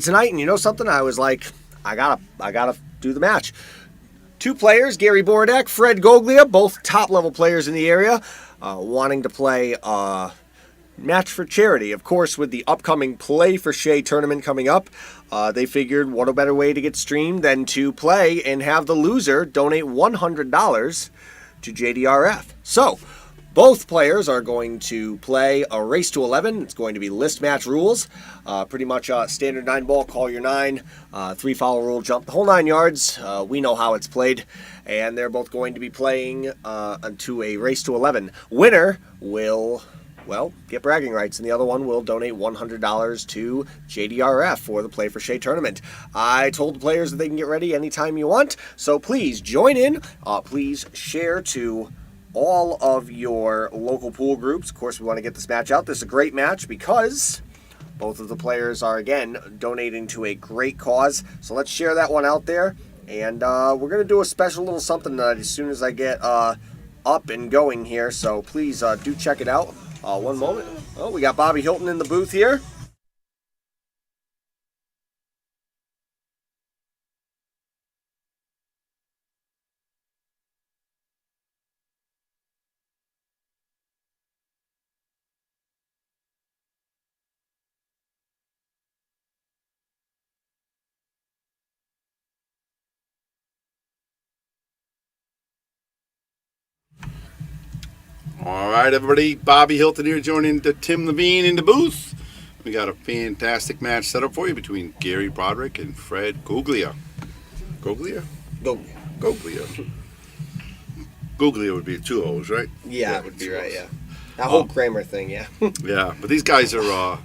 tonight, and you know something? I was like, I gotta do the match. Two players, Gary Borodack, Fred Goglia, both top-level players in the area, wanting to play match for charity. Of course, with the upcoming Play for Shay tournament coming up, they figured what a better way to get streamed than to play and have the loser donate $100 to JDRF. So, both players are going to play a race to 11. It's going to be list match rules. Pretty much standard 9-ball, call your 9, 3-foul rule, jump the whole 9 yards. We know how it's played. And they're both going to be playing to a race to 11. Winner will, well, get bragging rights, and the other one will donate $100 to JDRF for the Play for Shay tournament. I told the players that they can get ready anytime you want, so please join in. Please share to all of your local pool groups. Of course, we want to get this match out. This is a great match because both of the players are, again, donating to a great cause. So let's share that one out there. And we're going to do a special little something tonight as soon as I get up and going here. So please do check it out. One moment. Oh, we got Bobby Hilton in the booth here. All right, everybody. Bobby Hilton here, joining Tim Levine in the booth. We got a fantastic match set up for you between Gary Broderick and Fred Goglia. Goglia? Goglia. Goglia would be 2 O's, right? Yeah, that would be right, yeah. That whole grammar thing, yeah. Yeah, but these guys are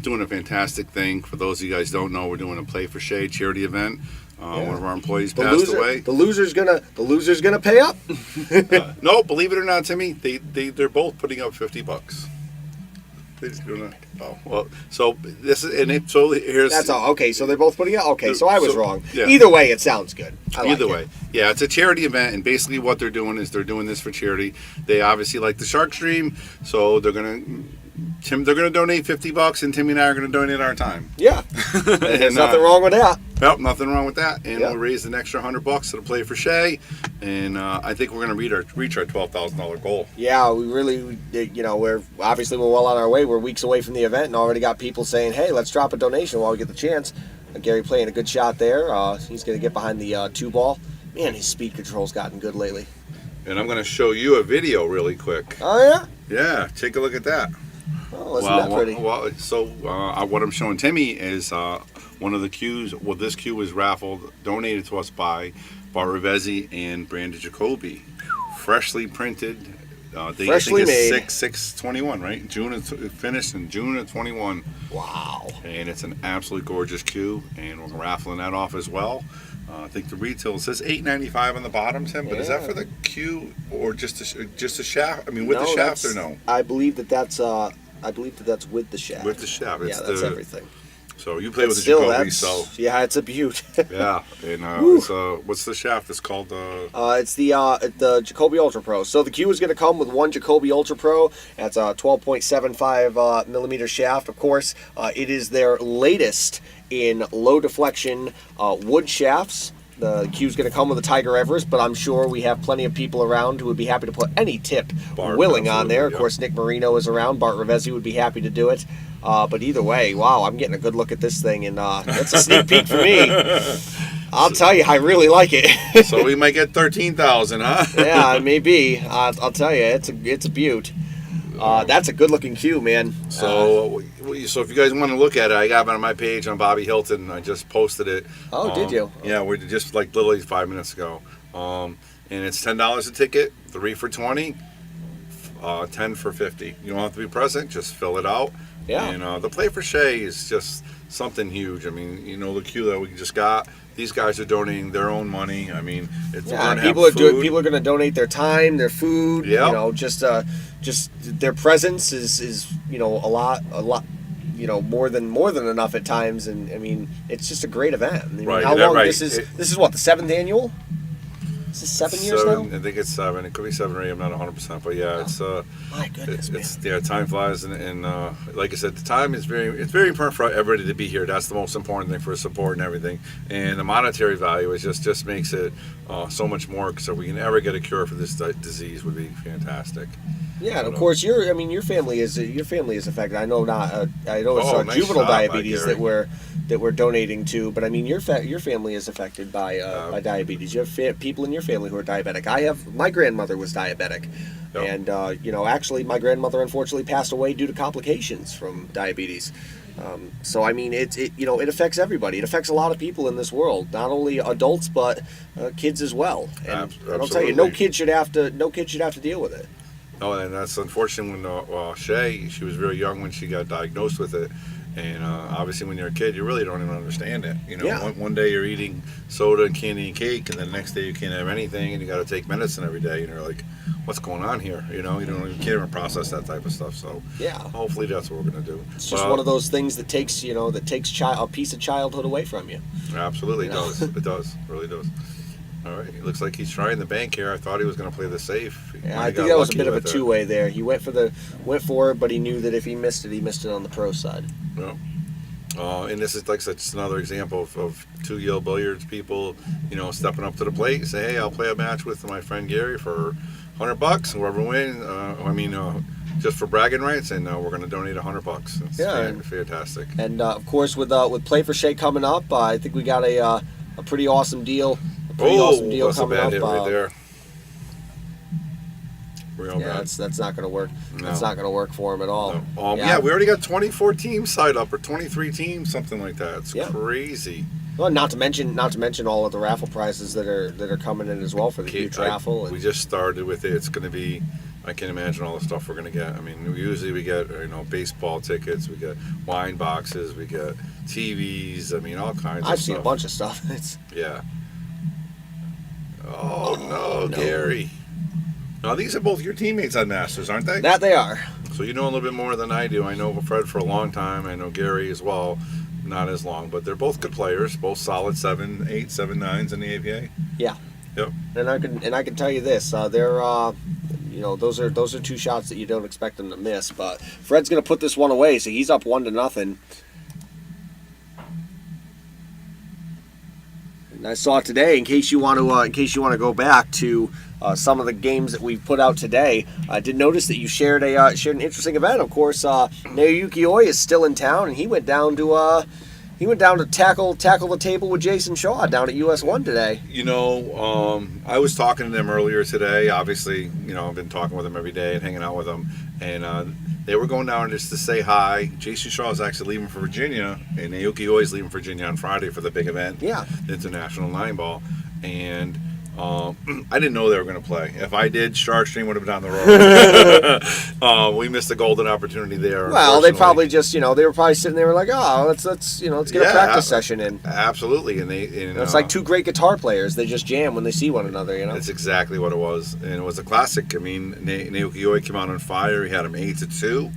doing a fantastic thing. For those of you guys who don't know, we're doing a Play for Shay charity event. One of our employees passed away. The loser's gonna pay up. No, believe it or not, Timmy, they're both putting up $50. They're just gonna. Oh well, so this is so here's. That's all. Okay, so they're both putting up. Okay, so I was wrong. Yeah. Either way, it sounds good. Either way, yeah, it's a charity event, and basically what they're doing is they're doing this for charity. They obviously like the Shark Stream, so they're gonna donate $50, and Timmy and I are gonna donate our time. Yeah, there's nothing wrong with that. Nope, nothing wrong with that. And we'll raise an extra $100 to the Play for Shay, and I think we're gonna reach our $12,000 goal. Yeah, we're obviously well on our way. We're weeks away from the event, and already got people saying, "Hey, let's drop a donation while we get the chance." Gary playing a good shot there. He's gonna get behind the 2-ball. Man, his speed control's gotten good lately. And I'm gonna show you a video really quick. Oh yeah. Yeah, take a look at that. Oh, isn't that pretty? What I'm showing Timmy is one of the cues. Well, this cue was raffled, donated to us by Bart Rivezi and Brandon Jacoby. Freshly printed. Freshly made. 6/21, right? Finished in June of 21. Wow. And it's an absolutely gorgeous cue, and we're raffling that off as well. I think the retail says $8.95 on the bottom, Tim. But is that for the cue or just a shaft? I mean, with the shaft or no? I believe that's with the shaft. With the shaft. Yeah, that's everything. So you play with the Jacoby, so yeah, it's a beaut. Yeah, and what's the shaft? It's called it's the Jacoby Ultra Pro. So the cue is going to come with one Jacoby Ultra Pro. That's a 12.75 millimeter shaft. Of course, it is their latest in low deflection wood shafts. The cue's going to come with a Tiger Everest, but I'm sure we have plenty of people around who would be happy to put any tip willing on there. Of course, Nick Marino is around. Bart Rivezi would be happy to do it. But either way, wow, I'm getting a good look at this thing, and that's a sneak peek for me. I'll tell you, I really like it. So we might get 13,000, huh? Yeah, maybe. I'll tell you, it's a beaut. That's a good-looking cue, man. So if you guys want to look at it, I got it on my page on Bobby Hilton. I just posted it. Oh, did you? Yeah, we just like literally 5 minutes ago. And it's $10 a ticket, 3 for 20, 10 for 50. You don't have to be present; just fill it out. Yeah. And the Play for Shay is just something huge. I mean, the cue that we just got. These guys are donating their own money. I mean, people are going to donate their time, their food. Yeah. Just their presence is a lot. More than enough at times, and I mean, it's just a great event. I mean, right. How long? Right. This is what, the 7th annual? Is it 7 years now? I think it's 7. It could be 7 or 8. I'm not 100%, but yeah, it's My goodness, it's yeah. Time flies, and like I said, the time is very important for everybody to be here. That's the most important thing for support and everything. And the monetary value is just makes it so much more. So if we can ever get a cure for this disease, would be fantastic. Yeah, and of course your family is affected. I know it's nice juvenile shot by diabetes Gary. that we're donating to, but I mean your family is affected by diabetes. You have people in your family who are diabetic. My grandmother was diabetic, Yep. and actually my grandmother unfortunately passed away due to complications from diabetes. So I mean it affects everybody. It affects a lot of people in this world, not only adults but kids as well. And I'll tell you, no kid should have to deal with it. Oh, and that's unfortunate when she was very young when she got diagnosed with it. And obviously when you're a kid, you really don't even understand it. Yeah. One day you're eating soda and candy and cake, and then the next day you can't have anything, and you got to take medicine every day. And you're like, what's going on here? You can't even process that type of stuff. So yeah, hopefully that's what we're going to do. It's just one of those things that takes a piece of childhood away from you. Absolutely, it does. It does. It really does. All right. It looks like he's trying the bank here. I thought he was going to play the safe. Yeah, I think that was a bit of a two-way there. He went for it, but he knew that if he missed it on the pro side. No. And this is like such another example of two Yale Billiards people, stepping up to the plate and say, hey, I'll play a match with my friend Gary for $100. Whoever wins, just for bragging rights, and we're going to donate $100. It's fantastic. And of course, with Play for Shea coming up, I think we got a pretty awesome deal. That's a bad hit right there. Real bad. That's not going to work. No. That's not going to work for him at all. No. We already got 24 teams signed up, or 23 teams, something like that. It's crazy. Well, not to mention all of the raffle prizes that are coming in as well for the huge raffle. We just started with it. It's going to be. I can't imagine all the stuff we're going to get. I mean, usually we get baseball tickets, we get wine boxes, we get TVs. I mean, all kinds of stuff. I've seen a bunch of stuff. Yeah. Oh no, Gary. Now these are both your teammates on Masters, aren't they? That they are. So you know a little bit more than I do. I know Fred for a long time. I know Gary as well, not as long, but they're both good players, both solid 7-8, 7-9s in the APA. Yeah. Yep. And I can tell you this, they're those are two shots that you don't expect them to miss. But Fred's going to put this one away, so he's up 1-0. And I saw today, in case you want to go back to some of the games that we've put out today, I did notice that you shared an interesting event. Of course, Naoyuki Oi is still in town, and he went down to tackle the table with Jason Shaw down at US 1 today. I was talking to them earlier today. Obviously, I've been talking with them every day and hanging out with them, and they were going down just to say hi. Jason Shaw is actually leaving for Virginia, and Naoki Oi is leaving for Virginia on Friday for the big event, the International 9-Ball. And I didn't know they were going to play. If I did, Sharkstream would have been down the road. We missed a golden opportunity there. Well, they probably just, they were probably sitting there like, oh, let's get a practice session in. Absolutely, and it's like two great guitar players. They just jam when they see one another. That's exactly what it was, and it was a classic. I mean, Naoki Oi came out on fire. He had him 8-2.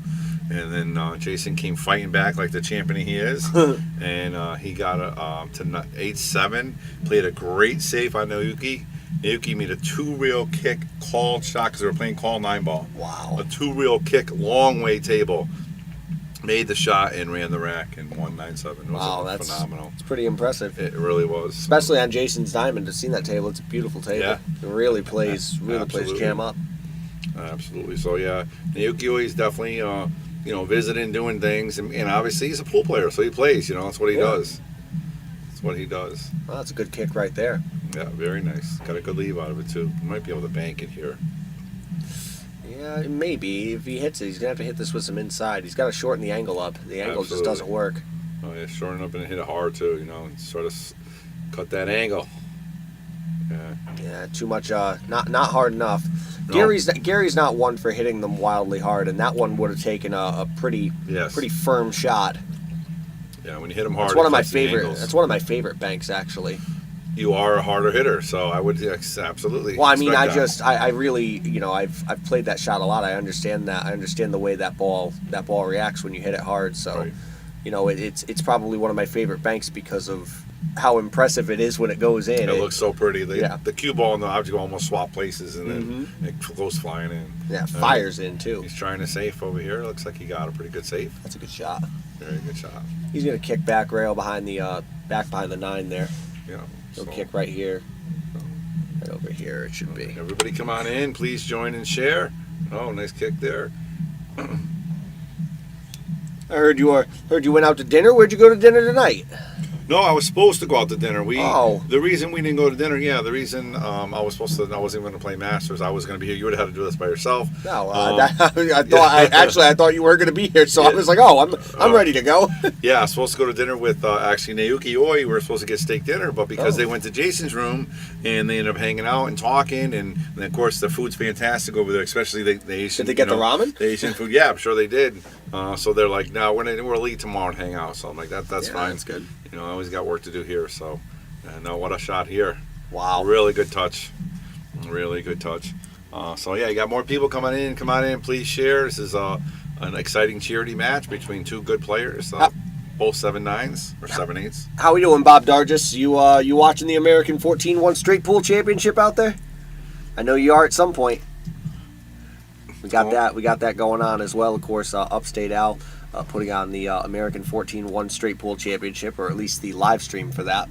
And then Jason came fighting back like the champion he is, and he got to 8-7. Played a great save on Naoki. Naoki made a 2-reel kick called shot because they were playing call 9-ball. Wow! A 2-reel kick, long way table. Made the shot and ran the rack and won 9-7. Wow, that's phenomenal. It's pretty impressive. It really was, especially on Jason's diamond. To see that table, it's a beautiful table. Yeah. It really plays jam up. Absolutely. So yeah, Naoki Oi is definitely visiting, doing things, and obviously he's a pool player, so he plays. That's what he does. That's what he does. Well, that's a good kick right there. Yeah, very nice. Got a good leave out of it too. Might be able to bank it here. Yeah, maybe. If he hits it, he's gonna have to hit this with some inside. He's got to shorten the angle up. The angle just doesn't work. Oh yeah, shorten up and hit it hard too. And sort of cut that angle. Yeah, too much. Not hard enough. No. Gary's not one for hitting them wildly hard, and that one would have taken a pretty firm shot. Yeah, when you hit them hard, that's one of my favorite. That's one of my favorite banks, actually. You are a harder hitter, so I would absolutely. Well, I mean, I really, I've played that shot a lot. I understand that. I understand the way that ball reacts when you hit it hard. So, right. it's probably one of my favorite banks because of how impressive it is when it goes in. It looks so pretty. Yeah. The cue ball and the object almost swap places, and then it goes flying in. Yeah, fires in too. He's trying to safe over here. Looks like he got a pretty good safe. That's a good shot. Very good shot. He's gonna kick back rail behind the 9 there. Yeah. He'll kick right here. Right over here it should be. Everybody come on in. Please join and share. Oh, nice kick there. I heard you went out to dinner. Where'd you go to dinner tonight? No, I was supposed to go out to dinner. The reason we didn't go to dinner, the reason I wasn't going to play Masters. I was going to be here. You would have had to do this by yourself. No, I thought you were going to be here, so I was like, I'm ready to go. Yeah, I was supposed to go to dinner with actually Naoki Oi. We were supposed to get steak dinner, but because they went to Jason's room and they ended up hanging out and talking, and of course the food's fantastic over there, especially the Asian. Did they get the ramen? The Asian food, yeah, I'm sure they did. So they're like, no, we'll eat tomorrow and hang out. So I'm like, that's fine. That's good. I always got work to do here, so what a shot here. Wow. Really good touch. Really good touch. So you got more people coming in. Come on in, please share. This is an exciting charity match between two good players, both 7-9s or 7-8s. How we doing, Bob Dargis? You watching the American 14-1 Straight Pool Championship out there? I know you are at some point. We got that going on as well, of course. Upstate Al putting on the American 14-1 Straight Pool Championship, or at least the live stream for that.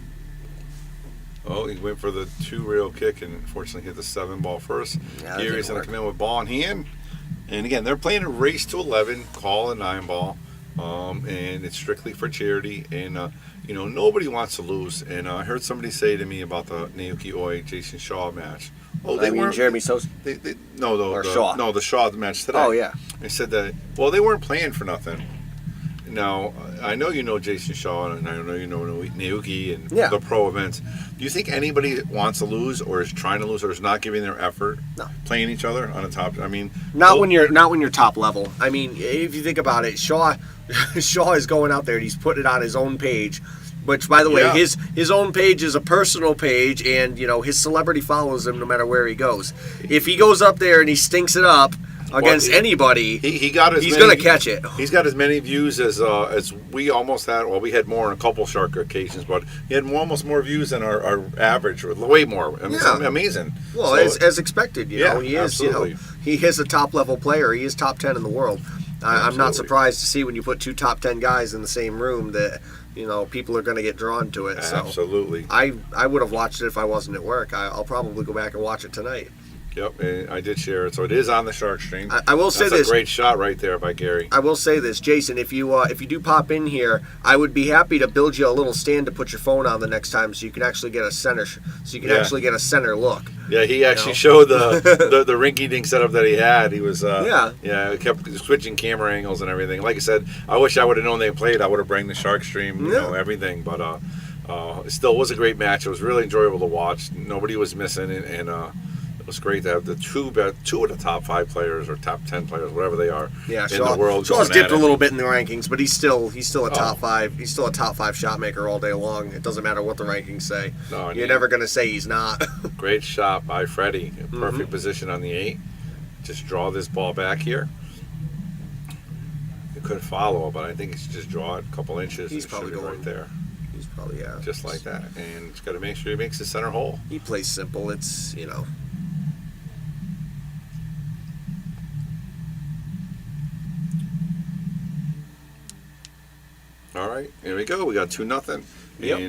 Oh, he went for the 2-rail kick and unfortunately hit the 7-ball first. Yeah, Gary's going to come in with ball in hand. And again, they're playing a race to 11, call a 9-ball. And it's strictly for charity. And, nobody wants to lose. And I heard somebody say to me about the Naoki Oi Jason Shaw match. Oh, they weren't Jeremy Sosa? Shaw. No, the Shaw match today. Oh, yeah. They said that, they weren't playing for nothing. Now, I know you know Jason Shaw, and I know you know Naoki and the pro events. Do you think anybody wants to lose, or is trying to lose, or is not giving their effort? No. Playing each other on the top? I mean, not when you're top level. I mean, if you think about it, Shaw is going out there and he's putting it on his own page. Which, by the way, his own page is a personal page, and his celebrity follows him no matter where he goes. If he goes up there and he stinks it up against anybody, he's going to catch it. He's got as many views as we almost had. Well, we had more on a couple shark occasions, but he had almost more views than our average, or way more. I mean, it's amazing. Well, as expected, he is. Absolutely. He is a top level player. He is top 10 in the world. I'm not surprised to see when you put two top 10 guys in the same room that people are going to get drawn to it. So absolutely. I would have watched it if I wasn't at work. I'll probably go back and watch it tonight. Yep, and I did share it, so it is on the Shark Stream. I will say That's a great shot right there by Gary. I will say this, Jason. If you do pop in here, I would be happy to build you a little stand to put your phone on the next time, so you can actually get a center. Actually get a center look. Yeah, he actually showed the rinky-dink setup that he had. He was he kept switching camera angles and everything. Like I said, I wish I would have known they played. I would have brought the Shark Stream, everything. But it still was a great match. It was really enjoyable to watch. Nobody was missing, and it was great to have the two of the top 5 players or top 10 players, whatever they are, in the world. Shaw's dipped a little bit in the rankings, but he's still a top 5. He's still a top 5 shot maker all day long. It doesn't matter what the rankings say. No, you're never going to say he's not. Great shot by Freddie. Perfect position on the 8. Just draw this ball back here. You could follow, but I think it's just draw it a couple inches. He's probably going right there. He's probably just like that, and he's got to make sure he makes the center hole. He plays simple. It's All right, here we go. We got 2-0. Yep.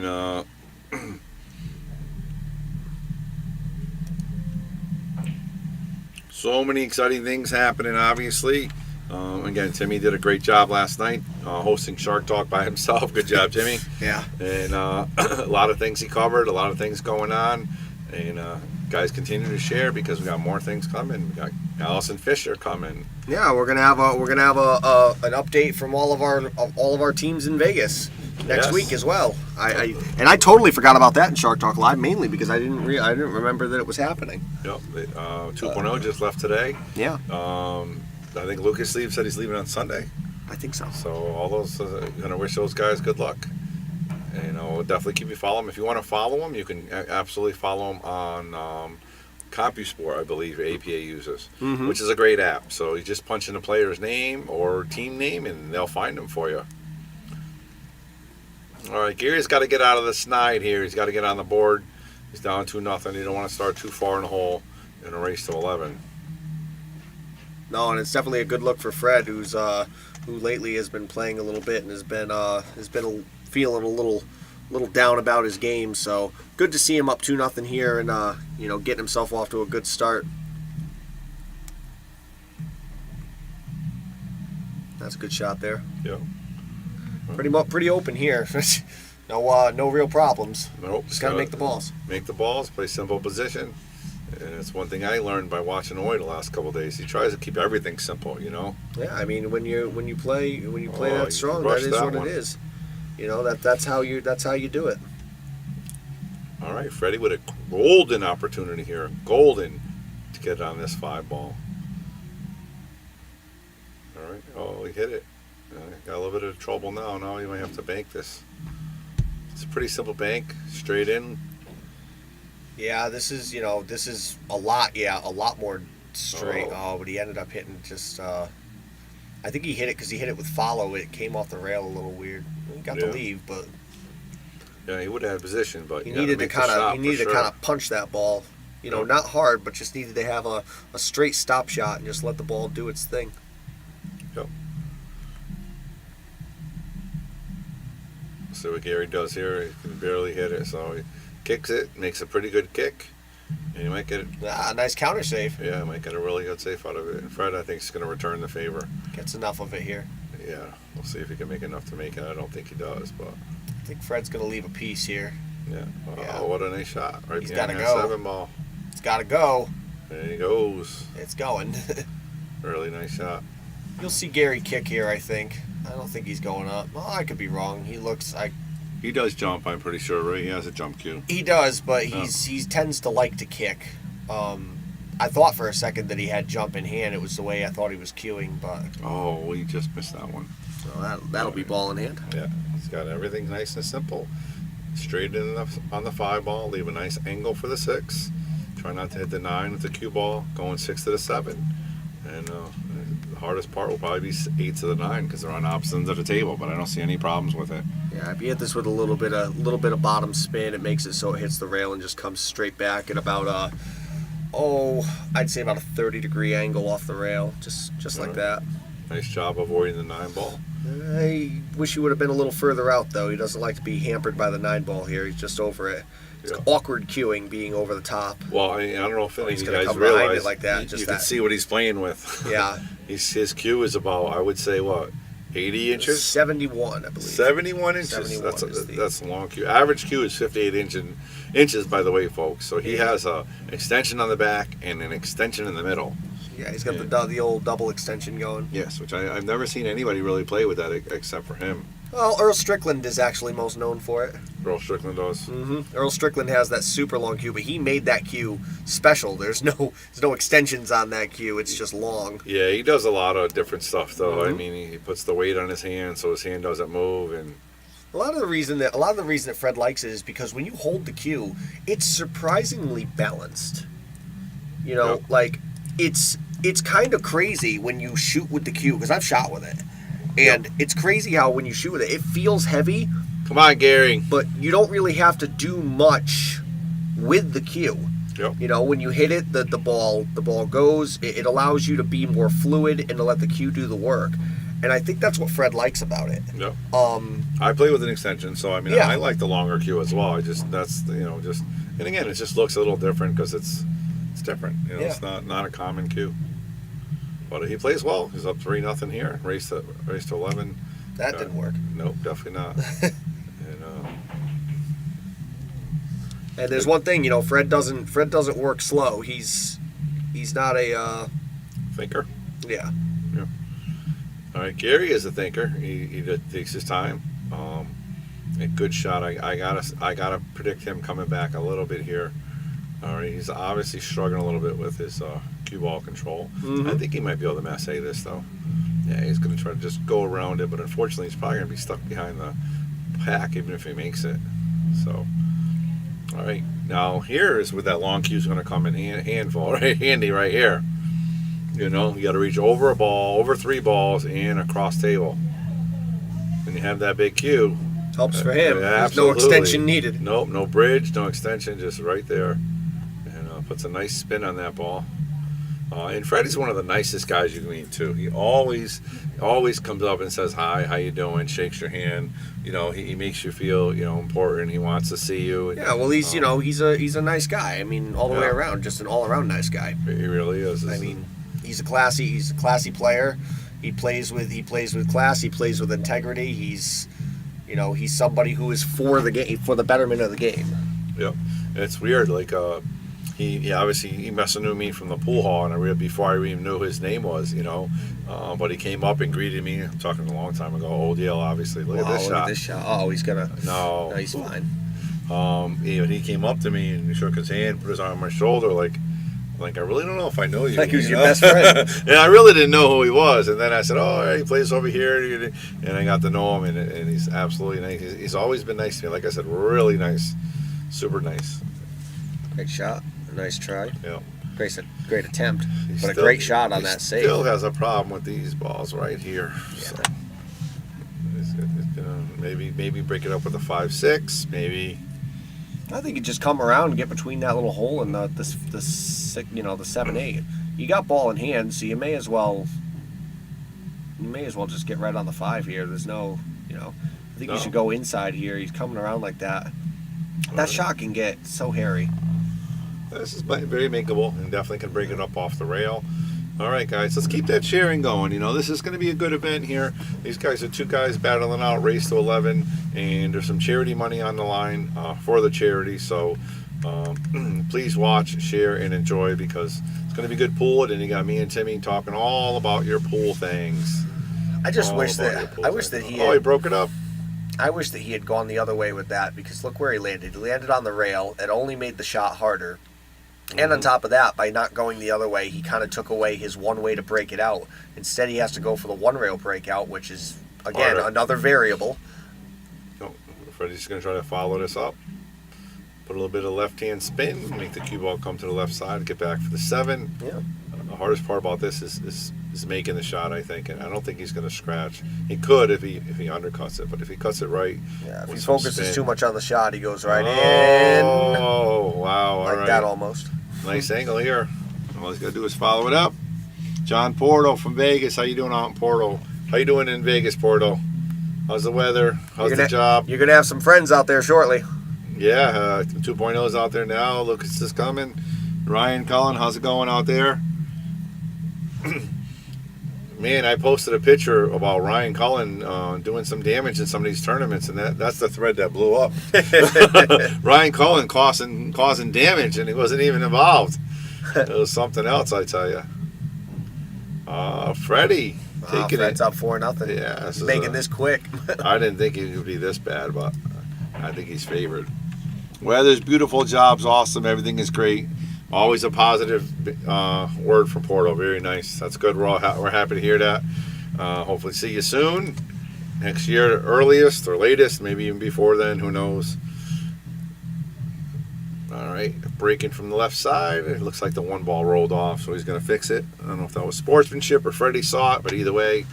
And so many exciting things happening, obviously. Again, Timmy did a great job last night hosting Shark Talk by himself. Good job, Timmy. Yeah. And a lot of things he covered, a lot of things going on. And guys continue to share because we got more things coming. We got Allison Fisher coming. Yeah, we're gonna have an update from all of our teams in Vegas next week as well. I totally forgot about that in Shark Talk Live, mainly because I didn't remember that it was happening. Yep. 2.0 just left today. Yeah. I think Lucas said he's leaving on Sunday. I think so. So all those gonna wish those guys good luck. And we'll definitely keep you following them. If you want to follow them, you can absolutely follow them on CompuSport, I believe APA uses, which is a great app. So you just punch in the player's name or team name, and they'll find them for you. All right, Gary's got to get out of the snide here. He's got to get on the board. He's down 2-0. You don't want to start too far in the hole in a race to 11. No, and it's definitely a good look for Fred, who lately has been playing a little bit and has been feeling a little down about his game. So good to see him up 2-0 here and getting himself off to a good start. That's a good shot there. Yeah. Pretty open here. No real problems. Nope. Just gotta make the balls. Make the balls. Play simple position. And it's one thing I learned by watching Oy the last couple of days. He tries to keep everything simple, Yeah, I mean when you play that strong, rush that is that what one. it is. That's how you do it. All right, Freddie with a golden opportunity here. Golden to get on this 5-ball. All right. Oh, he hit it. Got a little bit of trouble now. Now you might have to bank this. It's a pretty simple bank. Straight in. Yeah, this is a lot more straight. Oh, but he ended up hitting just. I think he hit it because he hit it with follow. It came off the rail a little weird. He got to leave, but yeah, he would have had position, but he needed to kind of punch that ball. Not hard, but just needed to have a straight stop shot and just let the ball do its thing. Yep. See what Gary does here. He can barely hit it, so he kicks it, makes a pretty good kick, and you might get it. Nice counter save. Yeah, might get a really good save out of it. And Fred, I think, is going to return the favor. Gets enough of it here. Yeah, we'll see if he can make enough to make it. I don't think he does, but I think Fred's going to leave a piece here. Yeah. Oh, what a nice shot! Right He's behind got to that go. 7-ball. It's got to go. There he goes. It's going. Really nice shot. You'll see Gary kick here, I think. I don't think he's going up. Well, I could be wrong. He does jump, I'm pretty sure, right? He has a jump cue. He does, but he tends to like to kick. I thought for a second that he had jump in hand. It was the way I thought he was cueing, but Oh, he just missed that one. so that'll be ball in hand. Yeah, he's got everything nice and simple. Straight in on the 5-ball, leave a nice angle for the 6. Try not to hit the 9 with the cue ball, going 6 to the 7. And the hardest part will probably be 8 to the 9 because they're on opposite ends of the table, but I don't see any problems with it. Yeah, if you hit this with a little bit of bottom spin, it makes it so it hits the rail and just comes straight back at about I'd say about a 30-degree angle off the rail, just like that. Nice job avoiding the 9-ball. I wish he would have been a little further out, though. He doesn't like to be hampered by the 9-ball here. He's just over it. It's awkward cueing being over the top. Well, I don't know if any of you guys come behind realize it like that, you can see what he's playing with. Yeah. His cue is about, I would say, 80 inches? 71, I believe. 71 inches? 71 that's a long cue. Average cue is 58 inches, by the way, folks. So he has an extension on the back and an extension in the middle. Yeah, he's got the old double extension going. Yes, which I've never seen anybody really play with that except for him. Well, Earl Strickland is actually most known for it. Earl Strickland does. Mm-hmm. Earl Strickland has that super long cue, but he made that cue special. There's no extensions on that cue. It's just long. Yeah, he does a lot of different stuff, though. Mm-hmm. I mean, he puts the weight on his hand so his hand doesn't move, and a lot of the reason that Fred likes it is because when you hold the cue, it's surprisingly balanced. Like it's kind of crazy when you shoot with the cue, because I've shot with it. And it's crazy how when you shoot with it, it feels heavy. Come on, Gary. But you don't really have to do much with the cue. Yep. When you hit it, the ball goes. It allows you to be more fluid and to let the cue do the work. And I think that's what Fred likes about it. Yep. I play with an extension, so I mean, I like the longer cue as well. And again, it just looks a little different because it's different. It's not a common cue. But he plays well. He's up 3-0 here. Race to 11. That didn't work. Nope, definitely not. And there's one thing, Fred doesn't work slow. He's not a thinker. Yeah. Yeah. All right, Gary is a thinker. He takes his time. A good shot. I gotta predict him coming back a little bit here. All right, he's obviously struggling a little bit with his cue ball control. Mm-hmm. I think he might be able to masse this, though. Yeah, he's going to try to just go around it, but unfortunately he's probably going to be stuck behind the pack even if he makes it. So, all right. Now, here is where that long cue is going to come in handful, right? Handy right here. You got to reach over a ball, over 3 balls, and across table. When you have that big cue. Helps for him. Yeah, There's no absolutely. extension needed. Nope, no bridge, no extension, just right there. And puts a nice spin on that ball. And Freddie's one of the nicest guys you can meet too. He always comes up and says hi, how you doing, shakes your hand. You know, he makes you feel, you know, important. He wants to see you. Yeah, well, he's you know, he's a nice guy. I mean, all the way around, just an all around nice guy. He really is. I mean, he's a classy player. He plays with class. He plays with integrity. He's somebody who is for the game, for the betterment of the game. Yep. It's weird. Like he obviously he messaged with me from the pool hall, and before I even knew his name was, you know, but he came up and greeted me. I'm talking a long time ago. Old Yale, obviously. Look at this shot. Oh, he's gonna. No, he's fine. He came up to me and he shook his hand, put his arm on my shoulder, like I really don't know if I know you. Like he was your best friend. And I really didn't know who he was. And then I said, oh, yeah, he plays over here. And I got to know him, and he's absolutely nice. He's always been nice to me. Like I said, really nice. Super nice. Great shot. A nice try. Yeah. Great attempt. But a great shot on that save. He still has a problem with these balls right here. Yeah. So maybe break it up with a 5-6. Maybe. I think you just come around and get between that little hole and the 7-8. You got ball in hand, so you may as well just get right on the 5 here. There's no, I think you should go inside here. He's coming around like that. That shot can get so hairy. This is very makeable and definitely can break it up off the rail. All right, guys, let's keep that sharing going. This is going to be a good event here. These guys are two guys battling out, race to 11, and there's some charity money on the line for the charity. So please watch, share, and enjoy, because it's going to be good pool. And you got me and Timmy talking all about your pool things. I just wish that he broke it up. I wish that he had gone the other way with that, because look where he landed. He landed on the rail. It only made the shot harder. And on top of that, by not going the other way, he kind of took away his one way to break it out. Instead, he has to go for the one rail breakout, which is, again, another variable. Oh, Freddie's just going to try to follow this up. Put a little bit of left-hand spin, make the cue ball come to the left side, get back for the 7. Yeah. The hardest part about this is making the shot, I think, and I don't think he's going to scratch. He could if he undercuts it, but if he cuts it right, yeah. If he focuses too much on the shot, he goes right in. Oh, wow! All like right. that almost. Nice angle here. All he's got to do is follow it up. John Porto from Vegas. How you doing out in Porto? How you doing in Vegas, Porto? How's the weather? How's the job? You're gonna have some friends out there shortly. Yeah, 2.0 is out there now. Look, it's just coming. Ryan Cullen, how's it going out there? Man, I posted a picture about Ryan Cullen doing some damage in some of these tournaments, and that's the thread that blew up. Ryan Cullen causing damage, and he wasn't even involved. It was something else, I tell you. Freddie taking Fred's up 4-0. Yeah, he's making this quick. I didn't think it would be this bad, but I think he's favored. Weather's beautiful, job's awesome, everything is great. Always a positive word from Porto. Very nice. That's good. We're happy to hear that. Hopefully see you soon. Next year, earliest or latest. Maybe even before then. Who knows? All right. Breaking from the left side. It looks like the one ball rolled off, so he's going to fix it. I don't know if that was sportsmanship or Freddie saw it, but either way,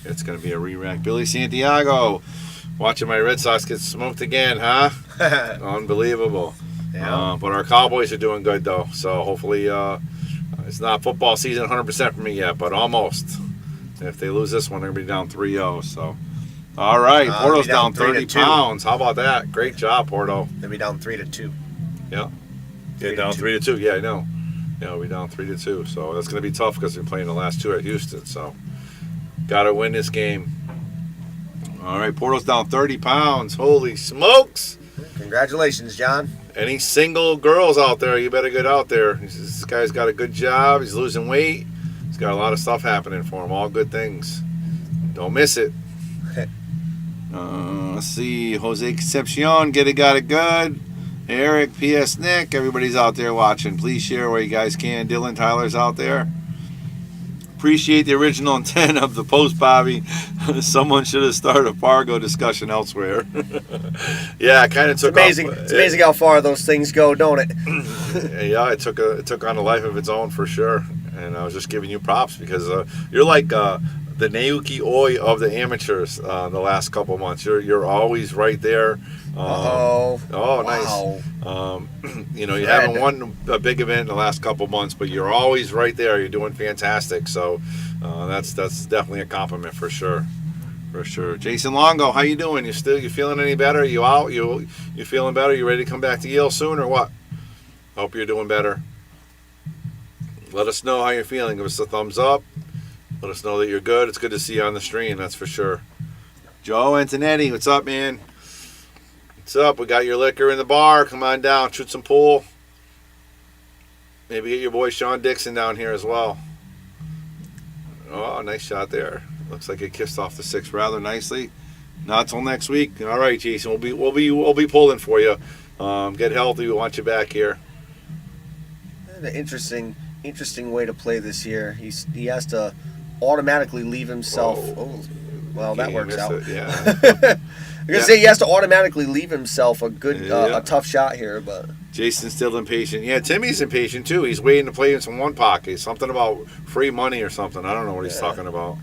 it's going to be a re-rack. Billy Santiago. Watching my Red Sox get smoked again, huh? Unbelievable. Yeah. But our Cowboys are doing good, though. So hopefully it's not football season 100% for me yet, but almost. If they lose this one, they're going to be down 3-0. So, all right. Porto's down 30 pounds. How about that? Great job, Porto. They'll be down 3-2. Yeah. Yeah, down 3-2. Yeah, I know. Yeah, we'll be down 3-2. So that's going to be tough because we're playing the last 2 at Houston. So, got to win this game. All right. Porto's down 30 pounds. Holy smokes. Congratulations, John. Any single girls out there, you better get out there. This guy's got a good job. He's losing weight. He's got a lot of stuff happening for him. All good things. Don't miss it. Let's see. Jose Concepcion, got it good. Eric, P.S. Nick, everybody's out there watching. Please share where you guys can. Dylan, Tyler's out there. Appreciate the original intent of the post, Bobby. Someone should have started a Fargo discussion elsewhere. Yeah, I kind of took. It's amazing how far those things go, don't it? Yeah, it took on a life of its own for sure. And I was just giving you props because you're like the Naoki Oi of the amateurs the last couple months. You're always right there. Oh, wow. nice. You haven't won a big event in the last couple months, but you're always right there. You're doing fantastic. So that's definitely a compliment for sure. For sure. Jason Longo, how you doing? You feeling any better? You out? You feeling better? You ready to come back to Yale soon or what? Hope you're doing better. Let us know how you're feeling. Give us a thumbs up. Let us know that you're good. It's good to see you on the stream, that's for sure. Joe Antonetti, what's up, man? What's up? We got your liquor in the bar. Come on down, shoot some pool. Maybe get your boy Sean Dixon down here as well. Oh, nice shot there. Looks like it kissed off the 6 rather nicely. Not till next week. All right, Jason. We'll be pulling for you. Get healthy. We want you back here. An interesting way to play this year. He has to automatically leave himself. Well, that works out. Yeah. I'm gonna say he has to automatically leave himself a good, a tough shot here, but Jason's still impatient. Yeah, Timmy's impatient too. He's waiting to play in some one pocket. Something about free money or something. I don't know what he's talking about.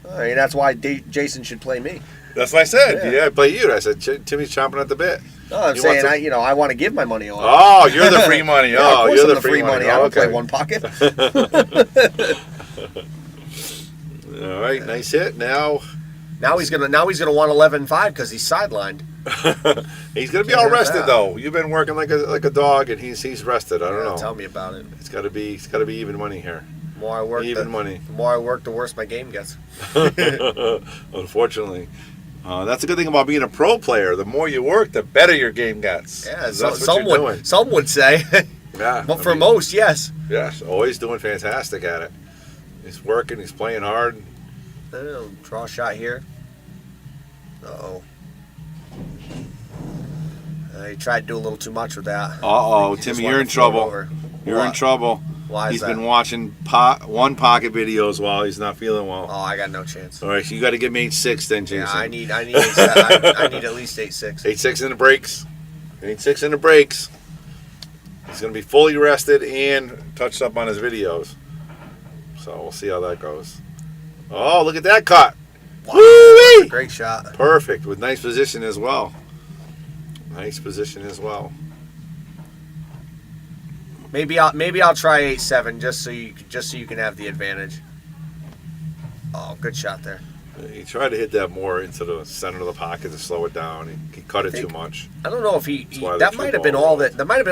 I mean, that's why Jason should play me. That's what I said. Yeah, play you. I said Timmy's chomping at the bit. No, I'm saying I want to give my money away. Oh, you're the free money. Yeah, you're the free money. I don't play one pocket. All right, nice hit. Now he's gonna want 11-5 because he's sidelined. He's gonna be all rested though. You've been working like a dog, and he's rested. I don't know. Tell me about it. It's gotta be even money here. The more I work, the more I work, the worse my game gets. Unfortunately. That's a good thing about being a pro player. The more you work, the better your game gets. Yeah, some would say. Yeah. But for most, yes. Yes, always doing fantastic at it. He's working, he's playing hard. Draw a shot here. Uh-oh. He tried to do a little too much with that. Uh-oh, Timmy, you're in trouble. You're in trouble. Why is that? He's been watching one pocket videos while he's not feeling well. Oh, I got no chance. All right, so you got to give me 8-6 then, Jason. Yeah, I need I need at least 8-6. 8-6 in the breaks. 8-6 in the breaks. He's going to be fully rested and touched up on his videos. So we'll see how that goes. Oh, look at that cut. Wow, that's a great shot. Perfect, with nice position as well. Nice position as well. Maybe I'll try 8-7 just so you can have the advantage. Oh, good shot there. He tried to hit that more into the center of the pocket to slow it down. He cut it too much. I don't know if that might have been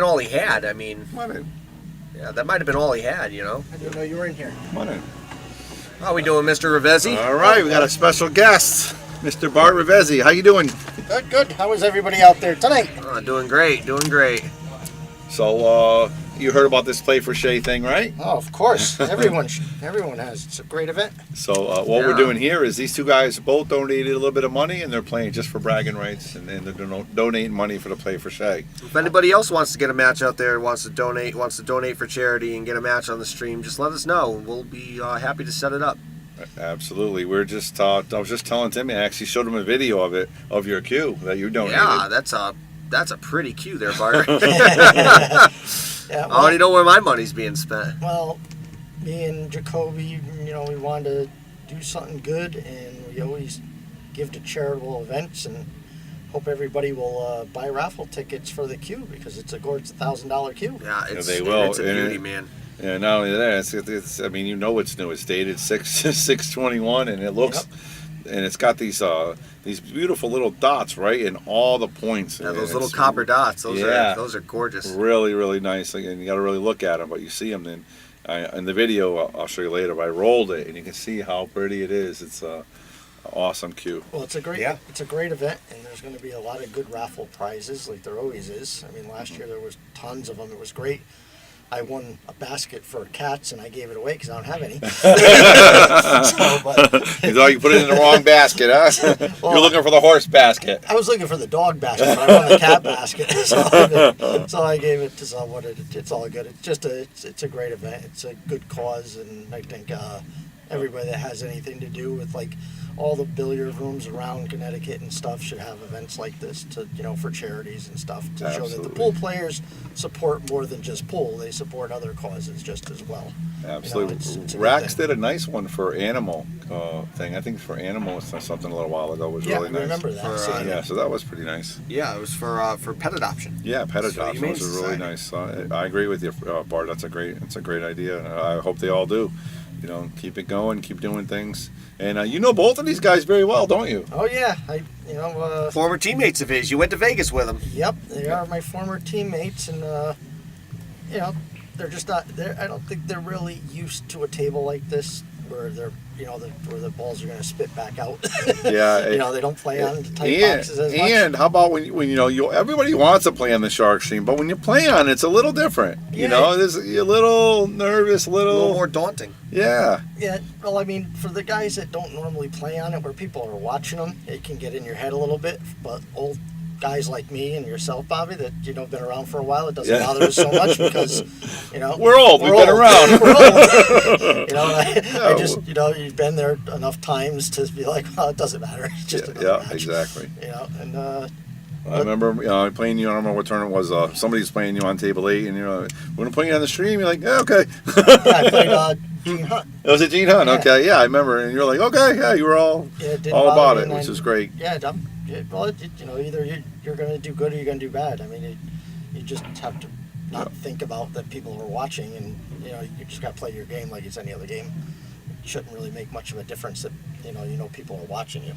all he had. I mean, come on in. Yeah, that might have been all he had. I didn't know you were in here. Come on in. How are we doing, Mr. Rivesi? All right, we got a special guest, Mr. Bart Rivesi. How you doing? Good. How is everybody out there tonight? Doing great. So, you heard about this Play for Shay thing, right? Oh, of course. Everyone has. It's a great event. So, what we're doing here is these two guys both donated a little bit of money, and they're playing just for bragging rights, and they're donating money for the Play for Shay. If anybody else wants to get a match out there, wants to donate for charity and get a match on the stream, just let us know. We'll be happy to set it up. Absolutely. I was just telling Timmy, I actually showed him a video of your cue that you donated. Yeah, that's a pretty cue there, Bart. Yeah, I already know where my money's being spent. Well, me and Jacoby, we wanted to do something good, and we always give to charitable events, and hope everybody will buy raffle tickets for the queue because it's a gorgeous $1,000 queue. Yeah, they will. It's a beauty, man. Yeah, not only that, it's I mean, it's new. It's dated 6/21, and it looks. Yep. And it's got these beautiful little dots right in all the points. Yeah, those little copper dots. Those are gorgeous. Really, really nice. And you got to really look at them, but you see them. Then in the video, I'll show you later. But I rolled it, and you can see how pretty it is. It's an awesome cue. Well, it's a great event, and there's going to be a lot of good raffle prizes, like there always is. I mean, last year there was tons of them. It was great. I won a basket for cats, and I gave it away because I don't have any. You thought you put it in the wrong basket, huh? Well, you're looking for the horse basket. I was looking for the dog basket, but I won the cat basket. So I gave it to someone. It's all good. It's a great event. It's a good cause, and I think everybody that has anything to do with like all the billiard rooms around Connecticut and stuff should have events like this to, for charities and stuff to show that the Absolutely. pool players support more than just pool. They support other causes just as well. Absolutely. It's a good Rax thing. did a nice one for animal thing. I think for animal something a little while ago was Yeah, really I nice. remember that. For, seeing Yeah, it. so that was pretty nice. Yeah, it was for pet adoption. Yeah, pet So adoption Humane was really Society. nice. I agree with you, Bart. It's a great idea. I hope they all do. Keep it going, keep doing things. And you know both of these guys very well, don't you? Oh yeah, Former teammates of his. You went to Vegas with him. yep, they are my former teammates, and they're just not. I don't think they're really used to a table like this where they're where the balls are going to spit back out. Yeah. They don't play on tight And, boxes as much. and how about when everybody wants to play on the shark stream, but when you play on it, it's a little different. Yeah. You're a little nervous, A little more daunting. yeah. Yeah, well, I mean, for the guys that don't normally play on it, where people are watching them, it can get in your head a little bit. But old guys like me and yourself, Bobby, that been around for a while, it doesn't bother us so much because We're old. We've been around. We're old. And I just you've been there enough times to be like, well, it doesn't matter. It's just another match. Exactly. And I remember playing you. I don't remember what tournament it was. Somebody's playing you on table 8, and we're gonna play you on the stream. You're like, yeah, okay. yeah, I played Gene Hunt. It was a Gene Hunt. Yeah. Okay, yeah, I remember. And you're like, okay, yeah, you were all Didn't about bother it, me, which and is great. Yeah, well, either you're going to do good or you're going to do bad. I mean, you just have to not think about that people are watching, and you just got to play your game like it's any other game. It shouldn't really make much of a difference that people are watching you.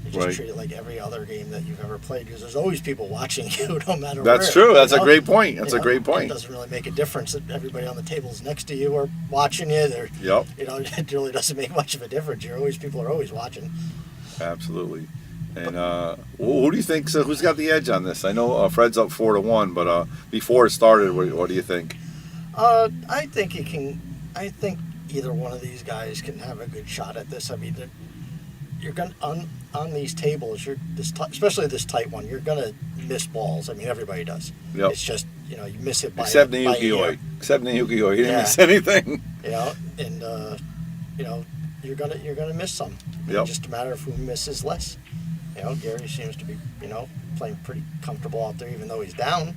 You just Right. treat it like every other game that you've ever played, because there's always people watching you, no matter That's where. true. That's a great point. That's a great It point. doesn't really make a difference that everybody on the tables next to you are watching you. Yep, It really doesn't make much of a difference. People are always watching. absolutely. And who do you think? So who's got the edge on this? I know Fred's up 4-1, but before it started, what do you think? I think he can. I think either one of these guys can have a good shot at this. I mean, you're gonna on these tables. Especially this tight one. You're gonna miss balls. I mean, everybody does. Yep. It's just you miss it by Except by Niyuki-Oi. Except Niyuki-Oi. He didn't Yeah. miss anything. And you're gonna miss some. Yep. It's just a matter of who misses less. Gary seems to be playing pretty comfortable out there, even though he's down.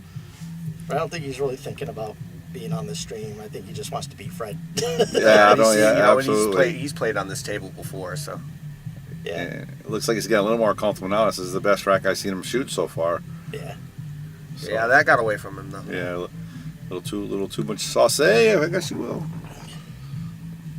But I don't think he's really thinking about being on the stream. I think he just wants to beat Fred. Yeah, And absolutely. he's played on this table before, so. Yeah. And it looks like he's getting a little more comfortable now. This is the best rack I've seen him shoot so far. Yeah. So, Yeah, that got away from him though. Yeah, a little too much sauce. I guess you will.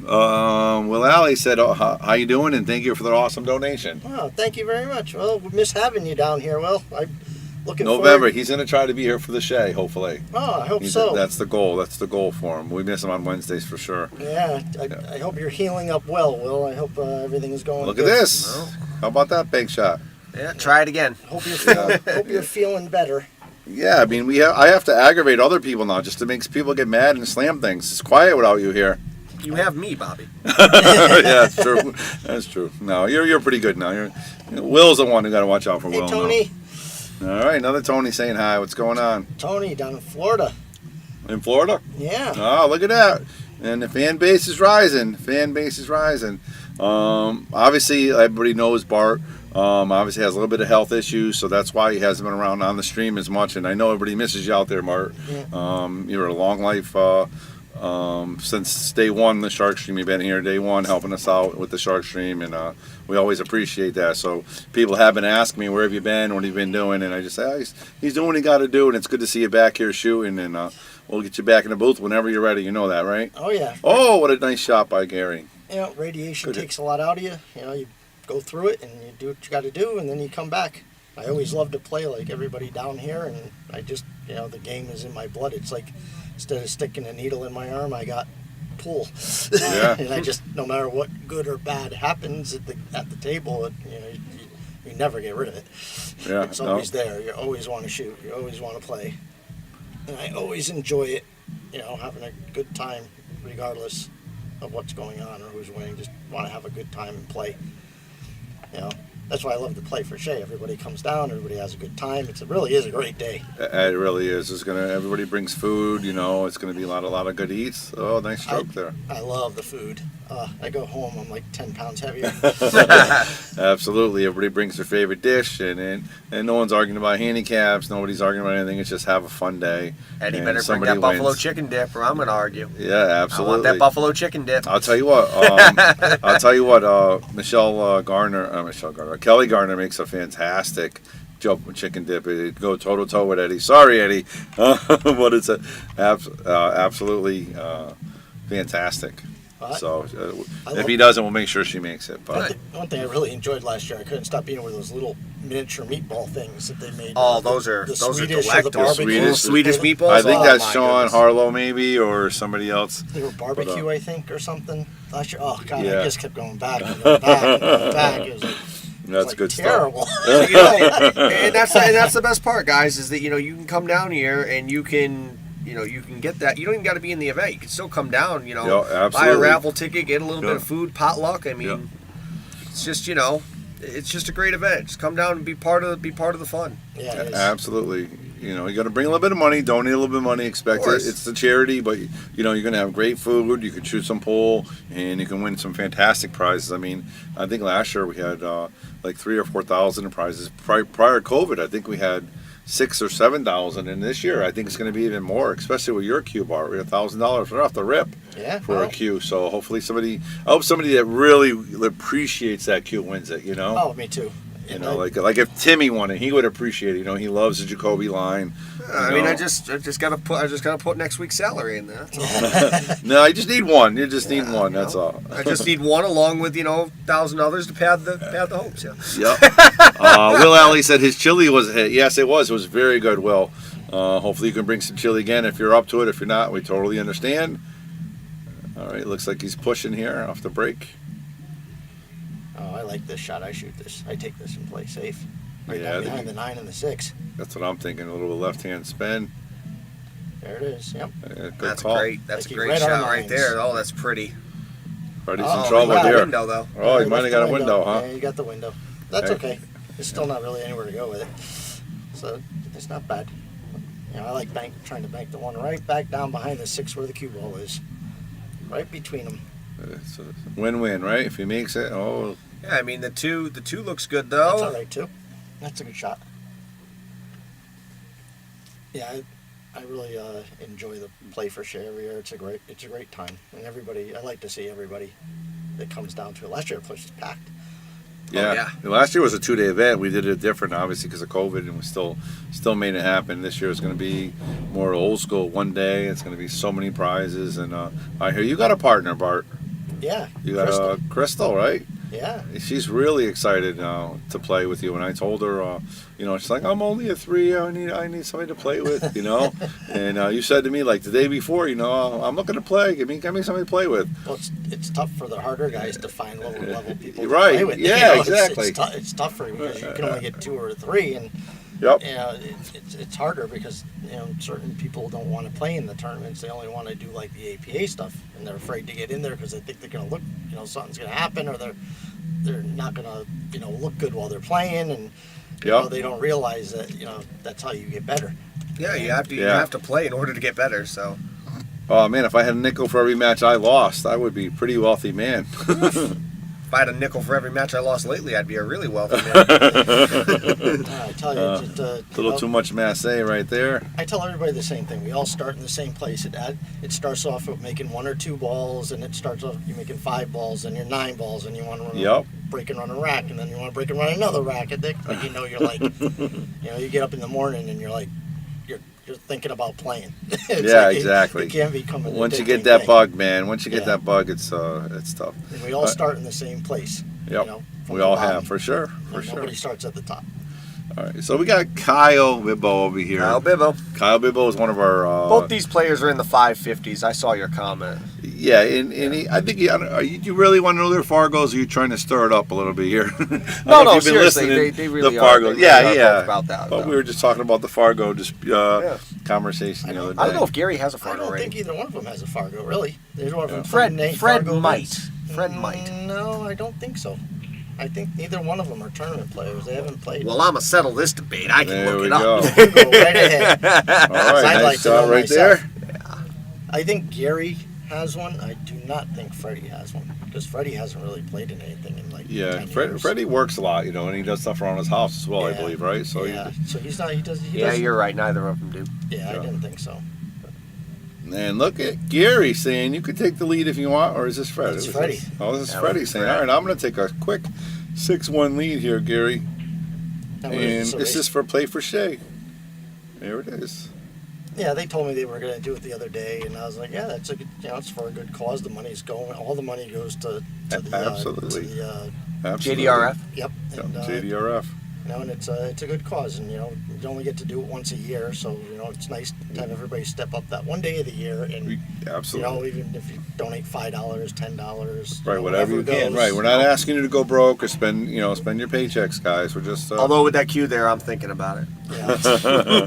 Will Allie said, how you doing? And thank you for the awesome donation. Well, thank you very much. Well, we miss having you down here. Well, I'm looking November, forward. he's going to try to be here for the Shay, hopefully. Oh, I hope so. That's the goal. That's the goal for him. We miss him on Wednesdays for sure. Yeah, I hope you're healing up well, Will. I hope everything is going Look good. at this. No. How about that big shot? Yeah, try it again. Hope you're feeling better. Yeah, I mean, I have to aggravate other people now just to make people get mad and slam things. It's quiet without you here. You have me, Bobby. Yeah, that's true. That's true. No, you're pretty good now. Will's the one who got to watch out for Hey, Will. Tony. Now. All right, another Tony saying hi. What's going on? Tony down in Florida. In Florida? Yeah. Oh, look at that. And the fan base is rising. Obviously, everybody knows Bart. Obviously has a little bit of health issues, so that's why he hasn't been around on the stream as much. And I know everybody misses you out there, Bart. Yeah. You're a long life since day one. The Shark Stream, you've been here day one, helping us out with the Shark Stream, and we always appreciate that. So people have been asking me, where have you been? What have you been doing? And I just say, he's doing what he got to do, and it's good to see you back here shooting. And we'll get you back in the booth whenever you're ready. You know that, right? Oh, yeah. Oh, what a nice shot by Gary. Radiation Good. takes a lot out of you. You go through it and you do what you got to do, and then you come back. I always love to play like everybody down here, and I just, the game is in my blood. It's like instead of sticking a needle in my arm, I got pool. Yeah. And I just, no matter what good or bad happens at the table, you never get rid of it. Yeah, It's always there. You always want to shoot. You always want to play. And I always enjoy it, having a good time regardless of what's going on or who's winning. Just want to have a good time and play. That's why I love to play for Shay. Everybody comes down, everybody has a good time. It really is a great day. It really is. Everybody brings food. It's gonna be a lot of good eats. Oh, nice stroke there. I love the food. I go home, I'm like 10 pounds heavier. Absolutely. Everybody brings their favorite dish, and no one's arguing about handicaps. Nobody's arguing about anything. It's just have a fun day. Eddie and better bring somebody that buffalo wins. chicken dip, or I'm going to argue. Yeah, I absolutely. want that buffalo chicken dip. I'll tell you what. Kelly Garner makes a fantastic chicken dip. It'd go toe to toe with Eddie. Sorry, Eddie, but it's absolutely fantastic. So if he doesn't, we'll make sure she makes it. But One thing I really enjoyed last year, I couldn't stop eating with those little miniature meatball things that they made. Oh, those are Swedish or the delectable. barbecue. Swedish meatballs. I think Oh, that's my Sean goodness. Harlow maybe or somebody else. They were barbecue, I think, or something last year. Oh God, Yeah. I just kept going back and going back and going back. It was like, That's good terrible. stuff. You know, and that's the best part, guys, is that you can come down here and you can get that. You don't even got to be in the event. You can still come down. Yeah, Buy a absolutely. raffle ticket, get a little Yeah. bit of food, potluck. I mean, Yeah. it's just it's just a great event. Just come down and be part of the fun. Yeah, it is. Absolutely. You got to bring a little bit of money, donate a little bit of money, expect Of it. course. It's the charity, but you're going to have great food. You can shoot some pool, and you can win some fantastic prizes. I mean, I think last year we had like 3,000 or 4,000 in prizes. Prior to COVID, I think we had 6,000 or 7,000, and this year I think it's going to be even more, especially with your Q bar. We have $1,000 right off the rip Yeah, for a well. Q. So hopefully I hope somebody that really appreciates that Q wins it. Oh, me too. Like if Timmy won it, he would appreciate it. He loves the Jacoby line. I mean, I just gotta put next week's salary in there. That's all. No, you just need one. You just need one. That's all. I just need one along with 1,000 others to pad the hopes. Yeah. Yep. Will Alley said his chili was a hit. Yes, it was. It was very good, Will. Hopefully you can bring some chili again if you're up to it. If you're not, we totally understand. All right, looks like he's pushing here off the break. Oh, I like this shot. I shoot this. I take this and play safe. Right Yeah, I down think behind the 9 and the 6. That's what I'm thinking. A little left-hand spin. There it is. Yep. Good That's call. great. That's Like a you great read our shot right minds. there. Oh, that's pretty. Already Oh, some we trouble got a here. Window though. Oh, Yeah, you might have left got a the window, huh? Yeah, you got the window. That's Hey. okay. It's still not really anywhere to go with it. So it's not bad. I like trying to bank the one right back down behind the 6 where the cue ball is. Right between them. It's a win-win, right? If he makes it, Yeah, I mean the two looks good That's all though. right too. That's a good shot. Yeah, I really enjoy the play for share every year. It's a great time, and I like to see everybody that comes down to it. Last year, the place was packed. yeah. Last year was a 2-day event. We did it different, obviously, because of COVID, and we still made it happen. This year is going to be more old school. One day, it's going to be so many prizes, and I hear you got a partner, Bart. Yeah, You got Crystal, right? yeah. She's really excited to play with you. And I told her, she's like, I'm only a 3. I need somebody to play with, And you said to me like the day before, I'm looking to play. Give me somebody to play with. Well, it's tough for the harder guys to find lower level people to Right. play with. Yeah, It's- exactly. It's tougher because you can only get 2 or 3, and Yep. it's harder because certain people don't want to play in the tournaments. They only want to do like the APA stuff, and they're afraid to get in there because they think they're going to look, something's going to happen, or they're not going to, look good while they're playing, and Yep. they don't realize that that's how you get better. Yeah, you have to play in order to get better. So Oh man, if I had a nickel for every match I lost, I would be a pretty wealthy man. if I had a nickel for every match I lost lately, I'd be a really wealthy man. I tell you, just, A little too much masse right there. I tell everybody the same thing. We all start in the same place. It starts off with making 1 or 2 balls, and it starts off you're making 5 balls, and you're 9 balls, and you want to run Yep. break and run a rack, and then you want to break and run another rack. And next thing you're like, you get up in the morning and you're like, you're thinking about playing. It's Yeah, like exactly. It can't be coming. Once you get that bug, man. Once you get Yeah. that bug, it's tough. And we all start in the same place. Yep. From We the all bottom. have, for sure. For And sure. Nobody starts at the top. All right. So we got Kyle Bibbo over here. Kyle Bibbo. Kyle Bibbo is one of our. Both these players are in the 550s. I saw your comment. Yeah, and I think you really want to know their Fargos, or are you trying to stir it up a little bit here? No, seriously, they really the are. Fargo. They really Yeah. are both about that, But though. we were just talking about the Fargo conversation the other day. I don't know if Gary has a I Fargo don't rating. think either one of them has a Fargo, really. There's one of them. Fred Fargo might. wins. Fred might. No, I don't think so. I think neither one of them are tournament players. They haven't played. Well, I'm going to settle this debate. I can There look we it up. go. Go right ahead. All right, I'd nice like to shot know right myself. there. I think Gary has one. I do not think Freddie has one because Freddie hasn't really played in anything in like Yeah, 10 years. Freddie works a lot, and he does stuff around his house as well, I Yeah. believe, right? So yeah, so he's not. He does. He Yeah, does, you're right. Neither of them do. Yeah, Yeah. I didn't think so. And look at Gary saying you could take the lead if you want, or is this Fred? It's Is Freddie. This, oh, this is That Freddie was saying, Fred. all right, I'm going to take a quick 6-1 lead here, Gary. Now, And so this they- is for Play for Shay. There it is. Yeah, they told me they were going to do it the other day, and I was like, yeah, that's a good, it's for a good cause. The money's going. All the money goes to the Absolutely. to the Absolutely. JDRF. yep. Yep, And, JDRF. and it's a good cause, and you only get to do it once a year, so it's nice to have everybody step up that one day of the year, and Absolutely. even if you donate $5, $10, Right, whatever you can. goes, Right, we're not asking you to go broke or spend your paychecks, guys. We're just. Although with that cue there, I'm thinking about it. Yeah.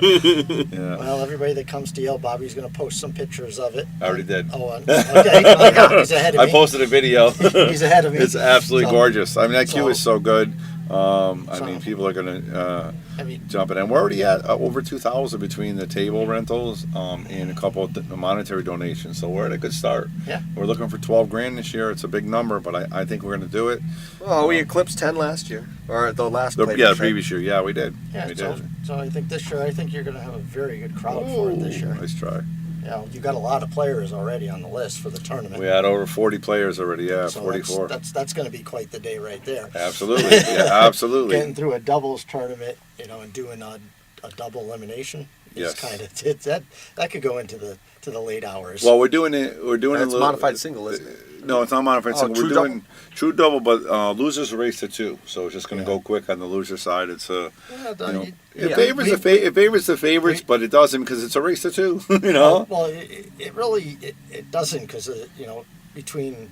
yeah, Well, everybody that comes to Yale, Bobby's going to post some pictures of it. I already did. Oh, okay. He's ahead of me. I posted a video. He's ahead of me. It's absolutely So- gorgeous. I mean, that queue so- is so good. I So- mean, people are gonna I mean, jump in, and we're already at over 2,000 between the table rentals and a couple of monetary donations. So we're at a good start. Yeah. We're looking for 12 grand this year. It's a big number, but I think we're gonna do it. Oh, we eclipsed 10 last year, or the last. The Play-Doh trip. previous year, yeah, we did. yeah. we So, did. so I think this year, you're going to have a very good crowd for it this year. Nice try. You got a lot of players already on the list for the tournament. We had over 40 players already. Yeah, So 44. That's going to be quite the day right there. Absolutely. Yeah, absolutely. Getting through a doubles tournament, and doing a double elimination. Yes. It's kind of that could go into the late hours. Well, we're doing it. We're doing That's a little modified single, isn't it? No, it's not modified Oh, single. We're true doing true double, but losers race to 2. So it's just going to Yeah. go quick on the loser side. It's Yeah, it Yeah. favors it favors the favorites, but it doesn't because it's a race to 2. Well, it really doesn't because between